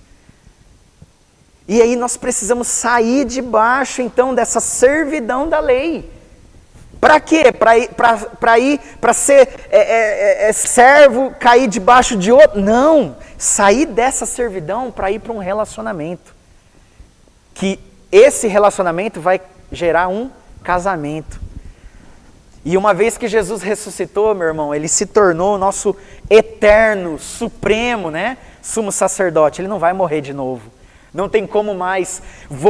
E aí nós precisamos sair debaixo, então, dessa servidão da lei. Para quê? Para ser servo, cair debaixo de outro? Não. Sair dessa servidão para ir para um relacionamento. Que esse relacionamento vai gerar um casamento. E uma vez que Jesus ressuscitou, meu irmão, Ele se tornou o nosso eterno, supremo, né, sumo sacerdote. Ele não vai morrer de novo. Não tem como mais.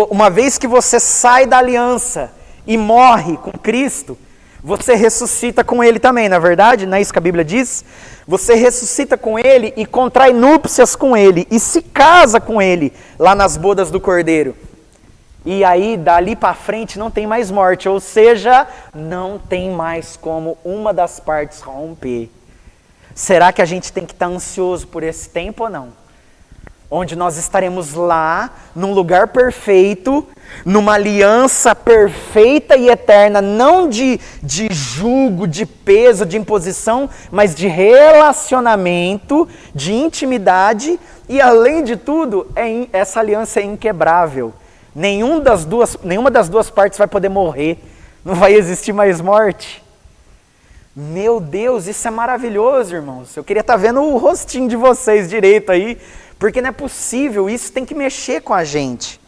Uma vez que você sai da aliança e morre com Cristo, você ressuscita com Ele também, na verdade, não é isso que a Bíblia diz? Você ressuscita com Ele e contrai núpcias com Ele e se casa com Ele lá nas bodas do Cordeiro. E aí, dali para frente, não tem mais morte, ou seja, não tem mais como uma das partes romper. Será que a gente tem que estar ansioso por esse tempo ou não? Onde nós estaremos lá, num lugar perfeito, numa aliança perfeita e eterna, não de jugo, de peso, de imposição, mas de relacionamento, de intimidade, e além de tudo, essa aliança é inquebrável. Nenhuma das duas partes vai poder morrer, não vai existir mais morte. Meu Deus, isso é maravilhoso, irmãos. Eu queria estar vendo o rostinho de vocês direito aí, porque não é possível, isso tem que mexer com a gente.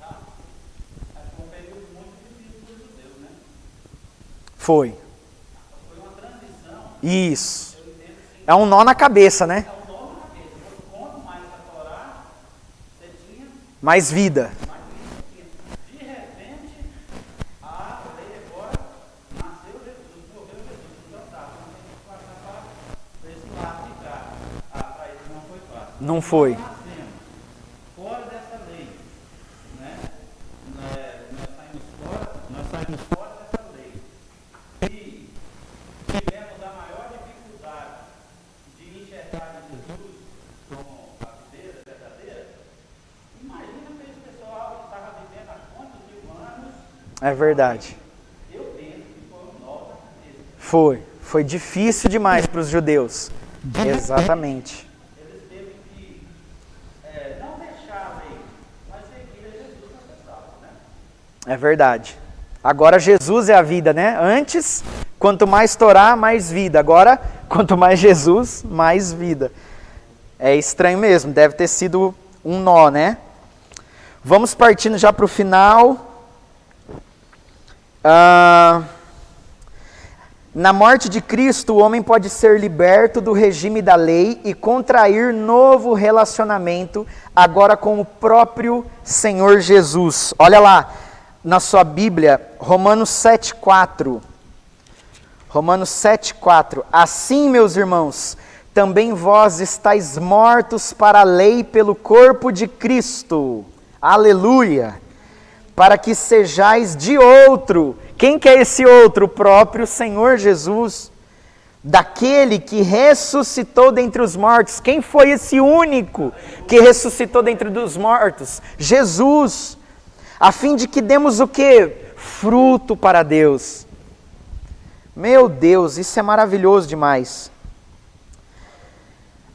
Foi um período muito difícil para os judeus, né? Foi. Foi uma transição. Isso. É um nó na cabeça, né? É um nó na cabeça. Quanto mais a Torá, você tinha Mais vida. mais vida. De repente, a lei agora nasceu Jesus, morreu Jesus. Então tá, vamos ter que passar para esse lado de cá. Para eles não foi fácil. Não foi. Fora dessa lei, né? Nós saímos fora dessa lei e tivemos a maior dificuldade de enxergar Jesus como a videira verdadeira. Imagina para esse pessoal que estava vivendo há quantos mil anos. É verdade. Eu penso que foi um nó na cabeça. Foi difícil demais para os judeus. Exatamente. Eles teve que não deixar a lei, mas seguir a Jesus nessa salva, né? É verdade. Agora Jesus é a vida, né? Antes, quanto mais Torá, mais vida. Agora, quanto mais Jesus, mais vida. É estranho mesmo, deve ter sido um nó, né? Vamos partindo já para o final. Na morte de Cristo, o homem pode ser liberto do regime da lei e contrair novo relacionamento, agora com o próprio Senhor Jesus. Olha lá, na sua Bíblia, Romanos 7,4. Romanos 7,4. Assim, meus irmãos, também vós estáis mortos para a lei pelo corpo de Cristo. Aleluia! Para que sejais de outro. Quem que é esse outro? O próprio Senhor Jesus. Daquele que ressuscitou dentre os mortos. Quem foi esse único que ressuscitou dentre os mortos? Jesus. a fim de que demos o quê? Fruto para Deus. Meu Deus, isso é maravilhoso demais.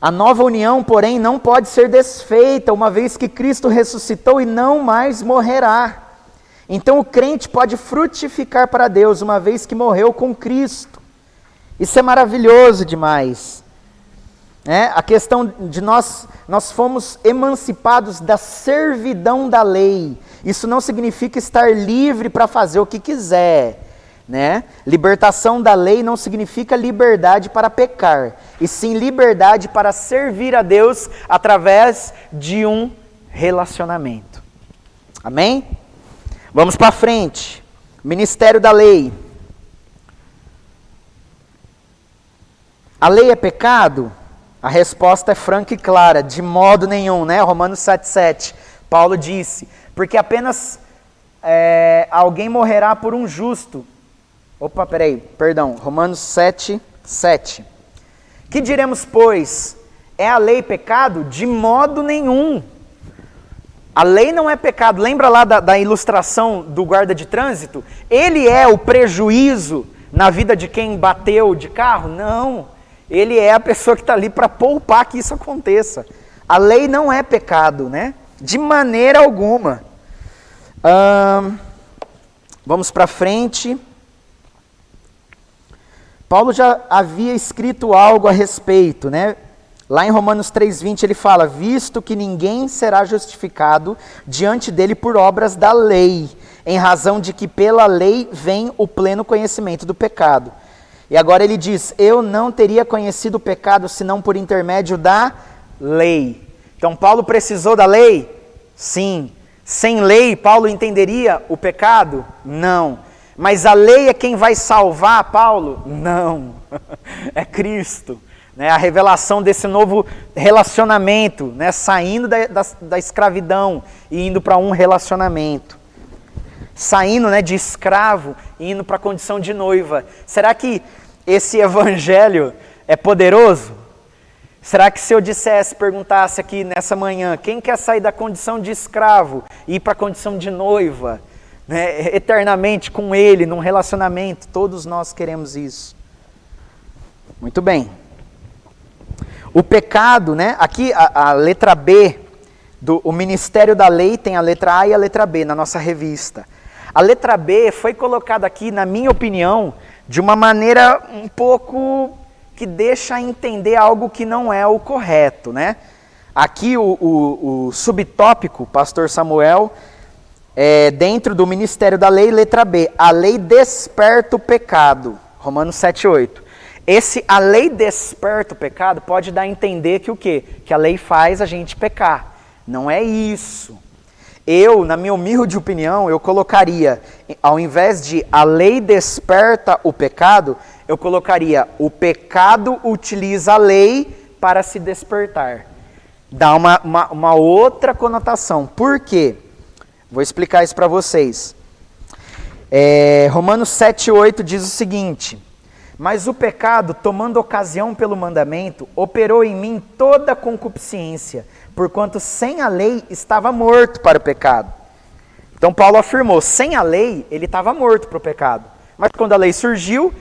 A nova união, porém, não pode ser desfeita, uma vez que Cristo ressuscitou e não mais morrerá. Então o crente pode frutificar para Deus, uma vez que morreu com Cristo. Isso é maravilhoso demais. A questão de nós fomos emancipados da servidão da lei. Isso não significa estar livre para fazer o que quiser. Libertação da lei não significa liberdade para pecar, e sim liberdade para servir a Deus através de um relacionamento. Amém? Vamos para frente. Ministério da lei. A lei é pecado? A resposta é franca e clara, de modo nenhum, Romanos 7,7. Paulo disse, porque apenas alguém morrerá por um justo. Romanos 7,7. Que diremos, pois? É a lei pecado? De modo nenhum. A lei não é pecado. Lembra lá da ilustração do guarda de trânsito? Ele é o prejuízo na vida de quem bateu de carro? Não. Ele é a pessoa que está ali para poupar que isso aconteça. A lei não é pecado, De maneira alguma. Vamos para frente. Paulo já havia escrito algo a respeito, Lá em Romanos 3,20 ele fala, visto que ninguém será justificado diante dele por obras da lei, em razão de que pela lei vem o pleno conhecimento do pecado. E agora ele diz, eu não teria conhecido o pecado senão por intermédio da lei. Então Paulo precisou da lei? Sim. Sem lei, Paulo entenderia o pecado? Não. Mas a lei é quem vai salvar Paulo? Não. É Cristo. A revelação desse novo relacionamento, saindo da escravidão e indo para um relacionamento. Saindo de escravo e indo para a condição de noiva. Será que esse evangelho é poderoso? Será que se eu perguntasse aqui nessa manhã, quem quer sair da condição de escravo e ir para a condição de noiva, eternamente com ele, num relacionamento, todos nós queremos isso. Muito bem. O pecado, aqui a letra B, o Ministério da Lei tem a letra A e a letra B na nossa revista. A letra B foi colocada aqui, na minha opinião, de uma maneira um pouco que deixa entender algo que não é o correto, Aqui o subtópico, pastor Samuel, dentro do Ministério da Lei, letra B, a lei desperta o pecado, Romanos 7,8. A lei desperta o pecado pode dar a entender que o quê? Que a lei faz a gente pecar. Não é isso. Na minha humilde opinião, eu colocaria, ao invés de a lei desperta o pecado, eu colocaria o pecado utiliza a lei para se despertar. Dá uma outra conotação. Por quê? Vou explicar isso para vocês. Romanos 7,8 diz o seguinte, mas o pecado, tomando ocasião pelo mandamento, operou em mim toda concupiscência, porquanto sem a lei estava morto para o pecado. Então Paulo afirmou, sem a lei ele estava morto para o pecado. Mas quando a lei surgiu,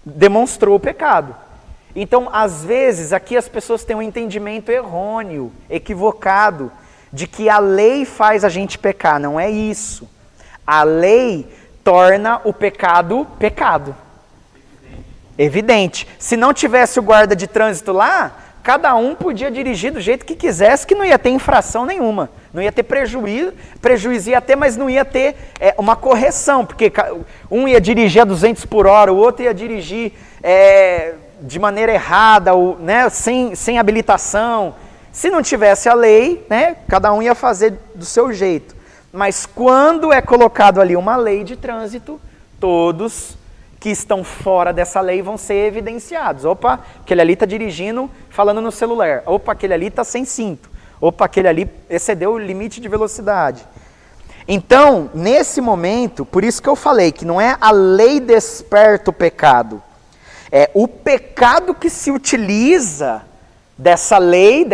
demonstrou o pecado. Então, às vezes, aqui as pessoas têm um entendimento errôneo, equivocado, de que a lei faz a gente pecar. Não é isso. A lei torna o pecado, pecado. Evidente. Se não tivesse o guarda de trânsito lá, cada um podia dirigir do jeito que quisesse, que não ia ter infração nenhuma. Não ia ter prejuízo ia ter, mas não ia ter uma correção, porque um ia dirigir a 200 por hora, o outro ia dirigir de maneira errada, sem habilitação. Se não tivesse a lei, cada um ia fazer do seu jeito. Mas quando é colocado ali uma lei de trânsito, todos que estão fora dessa lei vão ser evidenciados. Opa, aquele ali está dirigindo, falando no celular. Opa, aquele ali está sem cinto. Opa, aquele ali excedeu o limite de velocidade. Então, nesse momento, por isso que eu falei que não é a lei desperta o pecado. É o pecado que se utiliza dessa lei,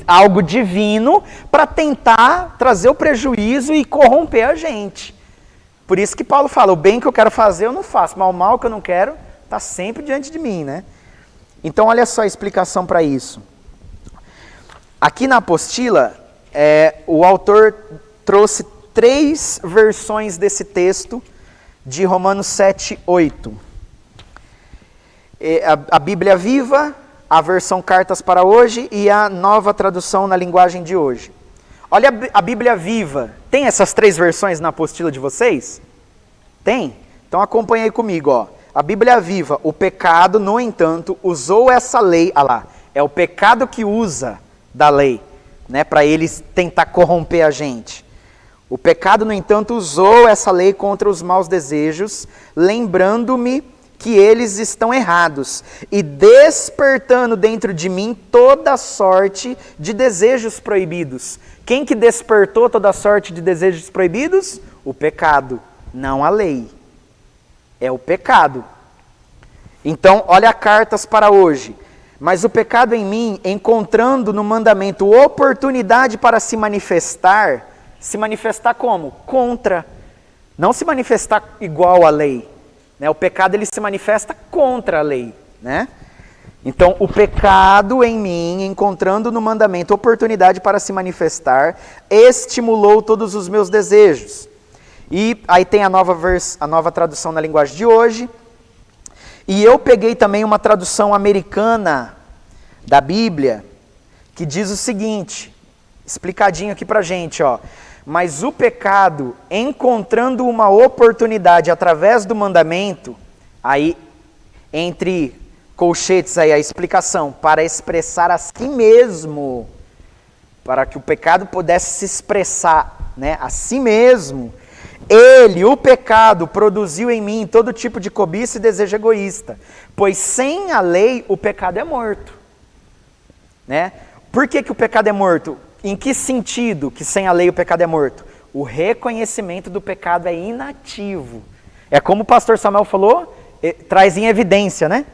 algo divino, para tentar trazer o prejuízo e corromper a gente. Por isso que Paulo fala, o bem que eu quero fazer eu não faço, mas o mal que eu não quero está sempre diante de mim, né? Então olha só a explicação para isso. Aqui na apostila, o autor trouxe 3 versões desse texto de Romanos 7, 8. A Bíblia Viva, a versão Cartas para Hoje e a Nova Tradução na Linguagem de Hoje. Olha a Bíblia Viva. Tem essas 3 versões na apostila de vocês? Tem? Então acompanha aí comigo, ó. A Bíblia Viva, o pecado, no entanto, usou essa lei, é o pecado que usa da lei, né, para eles tentar corromper a gente. O pecado, no entanto, usou essa lei contra os maus desejos, lembrando-me que eles estão errados e despertando dentro de mim toda sorte de desejos proibidos. Quem que despertou toda sorte de desejos proibidos? O pecado, não a lei. É o pecado. Então, olha Cartas para Hoje. Mas o pecado em mim, encontrando no mandamento oportunidade para se manifestar como? Contra. Não se manifestar igual à lei. Né? O pecado ele se manifesta contra a lei. Né? Então, o pecado em mim, encontrando no mandamento oportunidade para se manifestar, estimulou todos os meus desejos. E aí tem a nova tradução na linguagem de hoje. E eu peguei também uma tradução americana da Bíblia, que diz o seguinte, explicadinho aqui pra gente, ó. Mas o pecado, encontrando uma oportunidade através do mandamento, aí, entre colchetes aí a explicação, para expressar a si mesmo, para que o pecado pudesse se expressar, né, a si mesmo, ele, o pecado, produziu em mim todo tipo de cobiça e desejo egoísta, pois sem a lei o pecado é morto. Né? Por que o pecado é morto? Em que sentido que sem a lei o pecado é morto? O reconhecimento do pecado é inativo. É como o pastor Samuel falou, traz em evidência, né?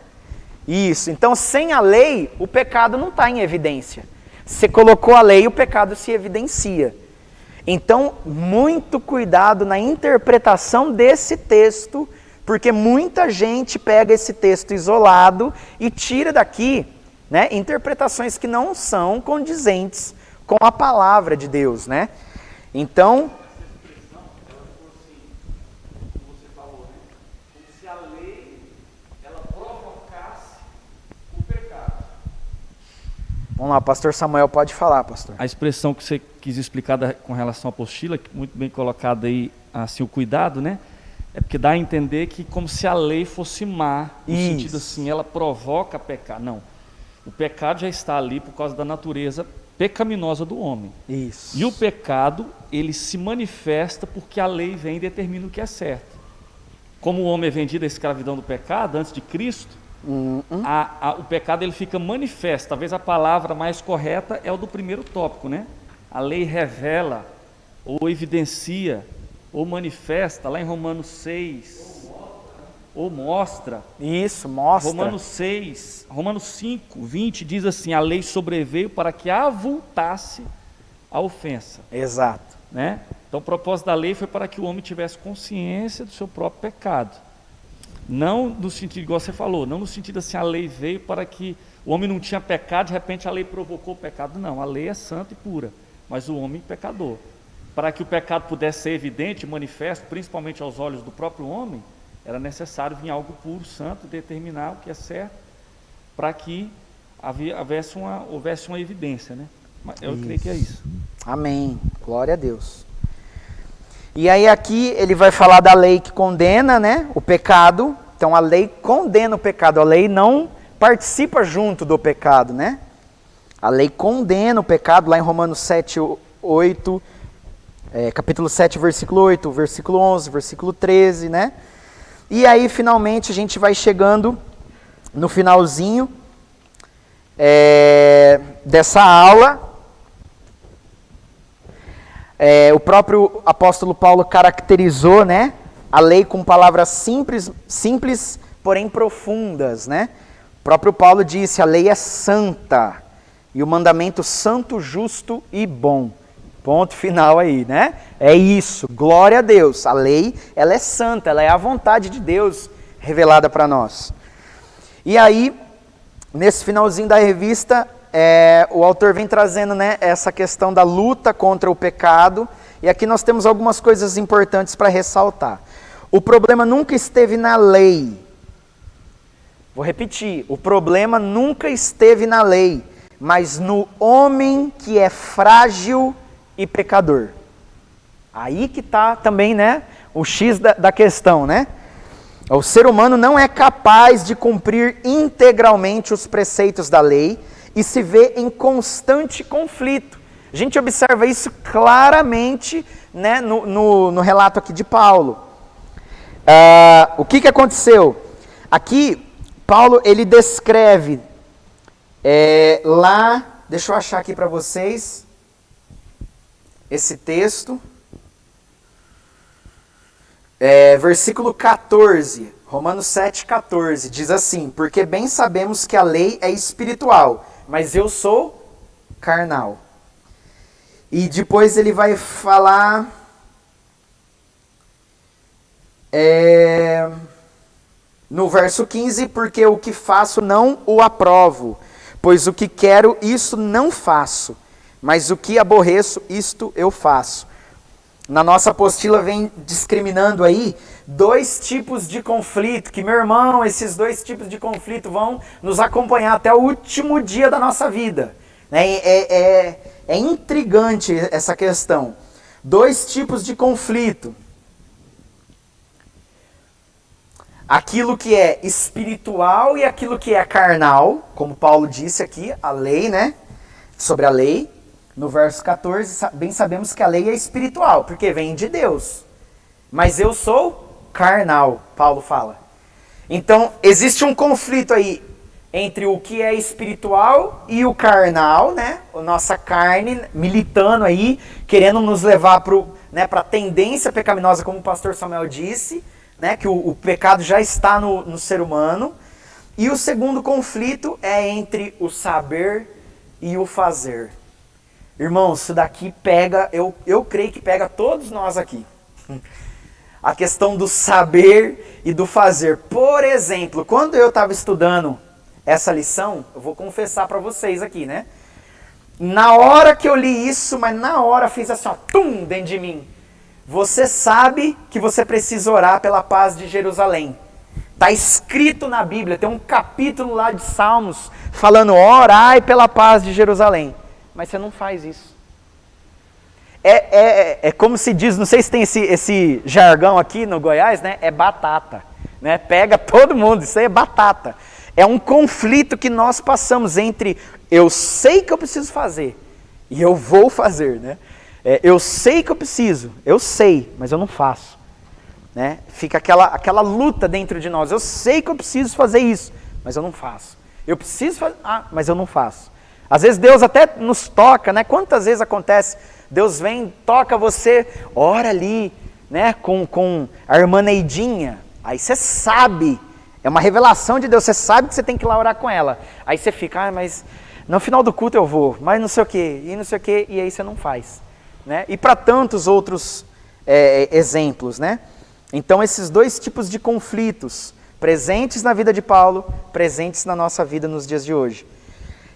Isso, então sem a lei o pecado não está em evidência. Você colocou a lei, o pecado se evidencia. Então, muito cuidado na interpretação desse texto, porque muita gente pega esse texto isolado e tira daqui, né, interpretações que não são condizentes com a palavra de Deus, né? Então, vamos lá, pastor Samuel, pode falar, pastor. A expressão que você quis explicar com relação à apostila, muito bem colocada aí, assim, o cuidado, né? É porque dá a entender que como se a lei fosse má, no sentido assim, ela provoca pecado. Não, o pecado já está ali por causa da natureza pecaminosa do homem. Isso. E o pecado, ele se manifesta porque a lei vem e determina o que é certo. Como o homem é vendido à escravidão do pecado, antes de Cristo, o pecado ele fica manifesto. Talvez a palavra mais correta é o do primeiro tópico, né? A lei revela, ou evidencia, ou manifesta, lá em Romanos 6, ou mostra. Isso, mostra. Romanos 5, 20 diz assim: a lei sobreveio para que avultasse a ofensa. Exato. Né? Então o propósito da lei foi para que o homem tivesse consciência do seu próprio pecado. Não no sentido, igual você falou, não no sentido assim, a lei veio para que o homem não tinha pecado, de repente a lei provocou o pecado. Não, a lei é santa e pura, mas o homem pecador. Para que o pecado pudesse ser evidente, manifesto, principalmente aos olhos do próprio homem, era necessário vir algo puro, santo, determinar o que é certo, para que houvesse uma evidência, né? Eu creio que é isso. Amém, glória a Deus. E aí aqui ele vai falar da lei que condena, né, o pecado. Então a lei condena o pecado, a lei não participa junto do pecado, né? A lei condena o pecado, lá em Romanos 7, 8, capítulo 7, versículo 8, versículo 11, versículo 13, né? E aí finalmente a gente vai chegando no finalzinho dessa aula. O próprio apóstolo Paulo caracterizou, né, a lei com palavras simples, porém profundas, né? O próprio Paulo disse: a lei é santa. e o mandamento santo, justo e bom. Ponto final aí, né? É isso, glória a Deus. A lei, ela é santa, ela é a vontade de Deus revelada para nós. E aí, nesse finalzinho da revista, o autor vem trazendo, né, essa questão da luta contra o pecado. E aqui nós temos algumas coisas importantes para ressaltar. O problema nunca esteve na lei. Vou repetir, o problema nunca esteve na lei, mas no homem que é frágil e pecador. Aí que está também, né, o X da questão, né? O ser humano não é capaz de cumprir integralmente os preceitos da lei e se vê em constante conflito. A gente observa isso claramente, né, no relato aqui de Paulo. O que aconteceu? Aqui, Paulo, ele descreve lá, deixa eu achar aqui para vocês, esse texto, versículo 14, Romanos 7,14, diz assim: porque bem sabemos que a lei é espiritual, mas eu sou carnal. E depois ele vai falar, no verso 15, porque o que faço não o aprovo, pois o que quero, isso não faço, mas o que aborreço, isto eu faço. Na nossa apostila vem discriminando aí 2 tipos de conflito, que, meu irmão, esses 2 tipos de conflito vão nos acompanhar até o último dia da nossa vida. É intrigante essa questão. 2 tipos de conflito. Aquilo que é espiritual e aquilo que é carnal, como Paulo disse aqui, a lei, né? Sobre a lei. No verso 14, bem sabemos que a lei é espiritual, porque vem de Deus. Mas eu sou carnal, Paulo fala. Então, existe um conflito aí entre o que é espiritual e o carnal, né? A nossa carne militando aí, querendo nos levar para a tendência pecaminosa, como o pastor Samuel disse, né? Que o pecado já está no ser humano. E o segundo conflito é entre o saber e o fazer. Irmãos, isso daqui pega, eu creio que pega todos nós aqui. A questão do saber e do fazer. Por exemplo, quando eu estava estudando essa lição, eu vou confessar para vocês aqui, né? Na hora que eu li isso, mas na hora fiz assim, ó, tum, dentro de mim. Você sabe que você precisa orar pela paz de Jerusalém. Está escrito na Bíblia, tem um capítulo lá de Salmos falando, orai pela paz de Jerusalém. Mas você não faz isso. É como se diz, não sei se tem esse jargão aqui no Goiás, né? É batata. Né? Pega todo mundo, isso aí é batata. É um conflito que nós passamos entre eu sei que eu preciso fazer e eu vou fazer. Né? Eu sei que eu preciso, eu sei, mas eu não faço. Né? Fica aquela luta dentro de nós. Eu sei que eu preciso fazer isso, mas eu não faço. Eu preciso fazer, mas eu não faço. Às vezes Deus até nos toca, né? Quantas vezes acontece? Deus vem, toca você, ora ali, né? Com a irmã Neidinha. Aí você sabe, é uma revelação de Deus, você sabe que você tem que ir lá orar com ela. Aí você fica, mas no final do culto eu vou, mas não sei o quê, e não sei o quê, e aí você não faz. Né? E para tantos outros exemplos, né? Então esses 2 tipos de conflitos, presentes na vida de Paulo, presentes na nossa vida nos dias de hoje.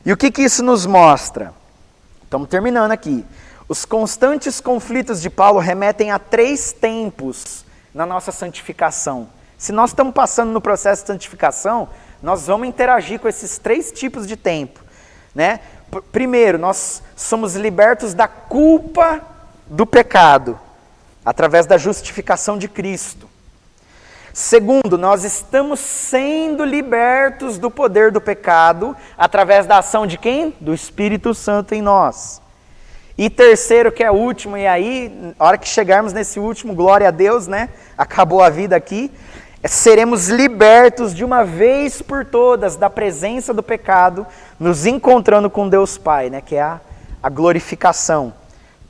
E o que isso nos mostra? Estamos terminando aqui. Os constantes conflitos de Paulo remetem a 3 tempos na nossa santificação. Se nós estamos passando no processo de santificação, nós vamos interagir com esses 3 tipos de tempo. Né? Primeiro, nós somos libertos da culpa do pecado, através da justificação de Cristo. Segundo, nós estamos sendo libertos do poder do pecado através da ação de quem? Do Espírito Santo em nós. E terceiro, que é o último, e aí, na hora que chegarmos nesse último, glória a Deus, né? Acabou a vida aqui. Seremos libertos de uma vez por todas da presença do pecado, nos encontrando com Deus Pai, né? Que é a glorificação.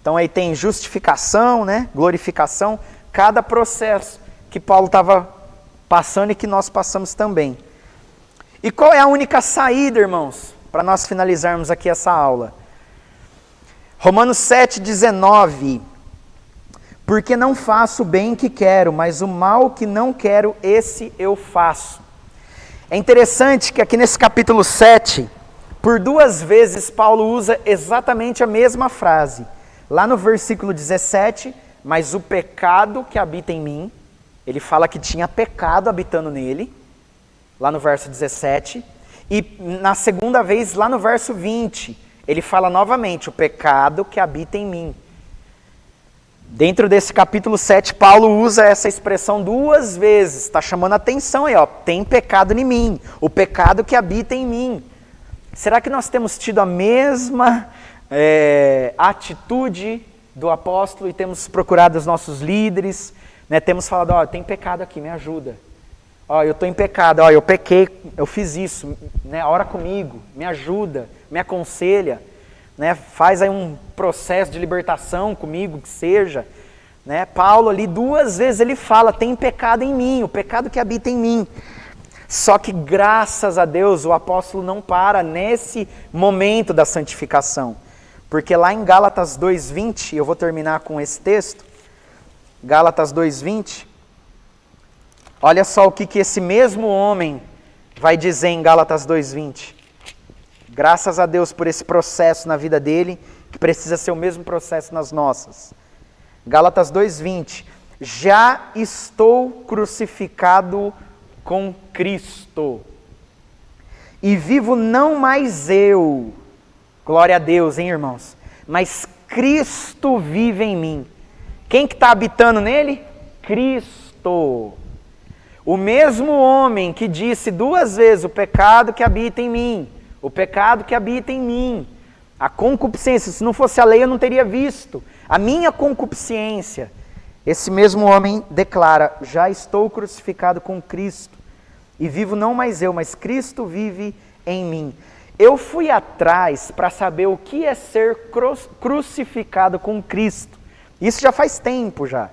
Então aí tem justificação, né? Glorificação, cada processo que Paulo estava passando e que nós passamos também. E qual é a única saída, irmãos, para nós finalizarmos aqui essa aula. Romanos 7,19. Porque não faço o bem que quero, mas o mal que não quero, esse eu faço. É interessante que aqui nesse capítulo 7, por 2 vezes Paulo usa exatamente a mesma frase. Lá no versículo 17, mas o pecado que habita em mim, ele fala que tinha pecado habitando nele, lá no verso 17. E na segunda vez, lá no verso 20, ele fala novamente, o pecado que habita em mim. Dentro desse capítulo 7, Paulo usa essa expressão 2 vezes, está chamando a atenção aí, ó, tem pecado em mim, o pecado que habita em mim. Será que nós temos tido a mesma atitude do apóstolo e temos procurado os nossos líderes, né? Temos falado, ó, tem pecado aqui, me ajuda. Ó, eu estou em pecado, ó, eu pequei, eu fiz isso, né? Ora comigo, me ajuda, me aconselha. Né, faz aí um processo de libertação comigo, que seja. Né? Paulo ali 2 vezes ele fala, tem pecado em mim, o pecado que habita em mim. Só que graças a Deus o apóstolo não para nesse momento da santificação. Porque lá em Gálatas 2,20, eu vou terminar com esse texto, Gálatas 2,20, olha só o que esse mesmo homem vai dizer em Gálatas 2,20. Graças a Deus por esse processo na vida dele, que precisa ser o mesmo processo nas nossas. Gálatas 2,20. Já estou crucificado com Cristo. E vivo não mais eu. Glória a Deus, hein, irmãos? Mas Cristo vive em mim. Quem que está habitando nele? Cristo. O mesmo homem que disse 2 vezes, o pecado que habita em mim. O pecado que habita em mim, a concupiscência, se não fosse a lei eu não teria visto, a minha concupiscência, esse mesmo homem declara, já estou crucificado com Cristo, e vivo não mais eu, mas Cristo vive em mim. Eu fui atrás para saber o que é ser crucificado com Cristo, isso já faz tempo já,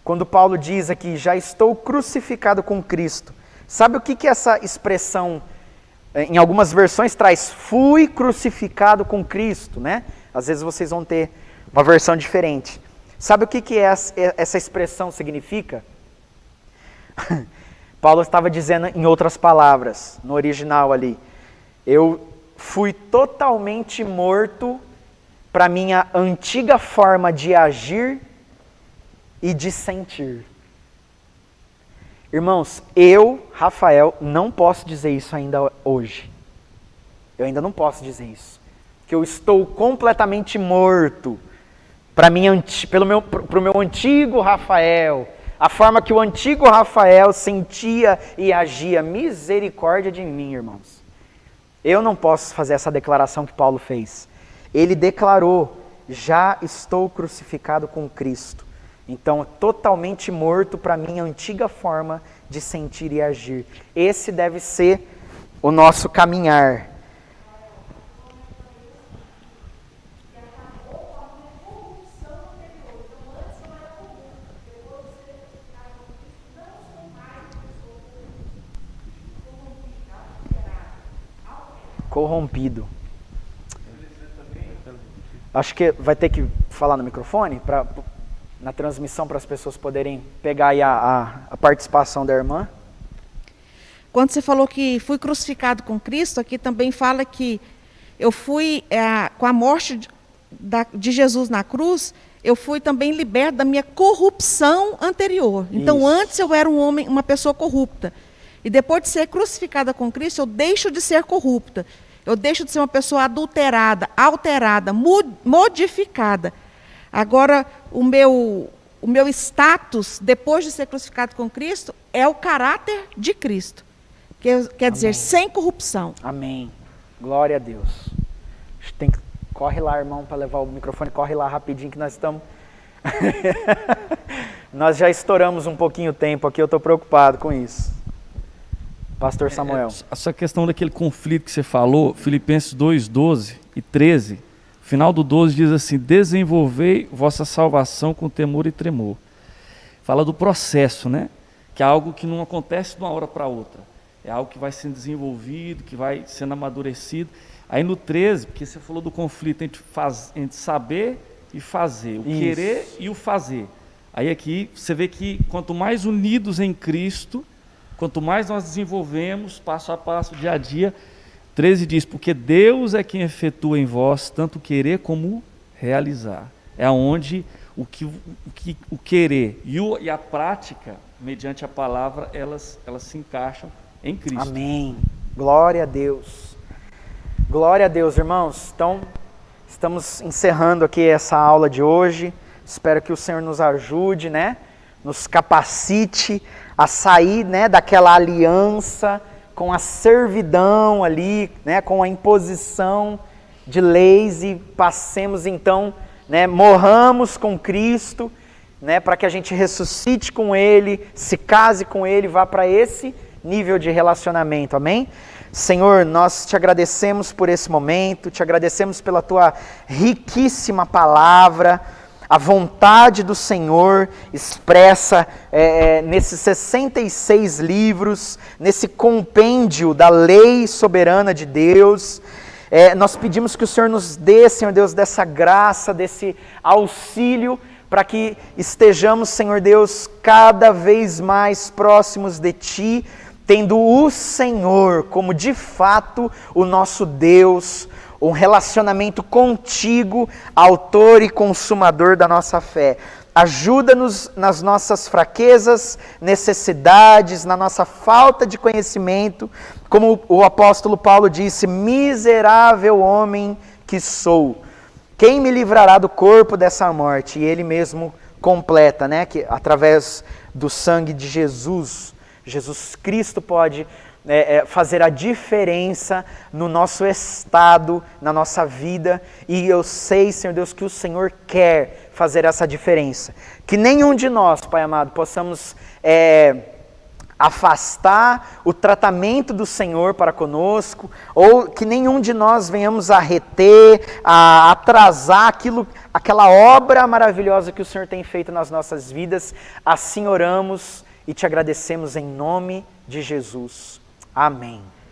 quando Paulo diz aqui, já estou crucificado com Cristo, sabe o que essa expressão em algumas versões traz, fui crucificado com Cristo, né? Às vezes vocês vão ter uma versão diferente. Sabe o que essa expressão significa? Paulo estava dizendo em outras palavras, no original ali, eu fui totalmente morto para minha antiga forma de agir e de sentir. Irmãos, eu, Rafael, não posso dizer isso ainda hoje. Eu ainda não posso dizer isso. Que eu estou completamente morto para o meu antigo Rafael. A forma que o antigo Rafael sentia e agia. Misericórdia de mim, irmãos. Eu não posso fazer essa declaração que Paulo fez. Ele declarou, já estou crucificado com Cristo. Então, totalmente morto para a minha antiga forma de sentir e agir. Esse deve ser o nosso caminhar. Corrompido. Acho que vai ter que falar no microfone na transmissão para as pessoas poderem pegar aí a participação da irmã. Quando você falou que fui crucificado com Cristo, aqui também fala que eu fui, com a morte de Jesus na cruz, eu fui também liberto da minha corrupção anterior. Então, Isso. Antes eu era uma pessoa corrupta. E depois de ser crucificada com Cristo, eu deixo de ser corrupta. Eu deixo de ser uma pessoa adulterada, alterada, modificada. Agora, o meu status, depois de ser crucificado com Cristo, é o caráter de Cristo. Quer dizer, sem corrupção. Amém. Glória a Deus. Corre lá, irmão, para levar o microfone. Corre lá rapidinho que nós estamos... Nós já estouramos um pouquinho o tempo aqui, eu estou preocupado com isso. Pastor Samuel. Essa questão daquele conflito que você falou, Filipenses 2, 12 e 13... O final do 12 diz assim, desenvolvei vossa salvação com temor e tremor. Fala do processo, né? Que é algo que não acontece de uma hora para outra. É algo que vai sendo desenvolvido, que vai sendo amadurecido. Aí no 13, porque você falou do conflito entre saber e fazer, o querer e o fazer. Aí aqui você vê que quanto mais unidos em Cristo, quanto mais nós desenvolvemos, passo a passo, dia a dia, 13 diz, porque Deus é quem efetua em vós tanto querer como realizar. É onde o querer e a prática, mediante a palavra, elas se encaixam em Cristo. Amém. Glória a Deus. Glória a Deus, irmãos. Então, estamos encerrando aqui essa aula de hoje. Espero que o Senhor nos ajude, né? Nos capacite a sair, né, daquela aliança com a servidão ali, né, com a imposição de leis e passemos então, né, morramos com Cristo, né, para que a gente ressuscite com Ele, se case com Ele, vá para esse nível de relacionamento, amém? Senhor, nós te agradecemos por esse momento, te agradecemos pela tua riquíssima palavra, a vontade do Senhor expressa nesses 66 livros, nesse compêndio da lei soberana de Deus. Nós pedimos que o Senhor nos dê, Senhor Deus, dessa graça, desse auxílio, para que estejamos, Senhor Deus, cada vez mais próximos de Ti, tendo o Senhor como de fato o nosso Deus, um relacionamento contigo, autor e consumador da nossa fé. Ajuda-nos nas nossas fraquezas, necessidades, na nossa falta de conhecimento, como o apóstolo Paulo disse, miserável homem que sou, quem me livrará do corpo dessa morte? E ele mesmo completa, né, que através do sangue de Jesus, Jesus Cristo pode fazer a diferença no nosso estado, na nossa vida, e eu sei, Senhor Deus, que o Senhor quer fazer essa diferença. Que nenhum de nós, Pai amado, possamos afastar o tratamento do Senhor para conosco, ou que nenhum de nós venhamos a reter, a atrasar aquela obra maravilhosa que o Senhor tem feito nas nossas vidas. Assim oramos e te agradecemos em nome de Jesus. Amém.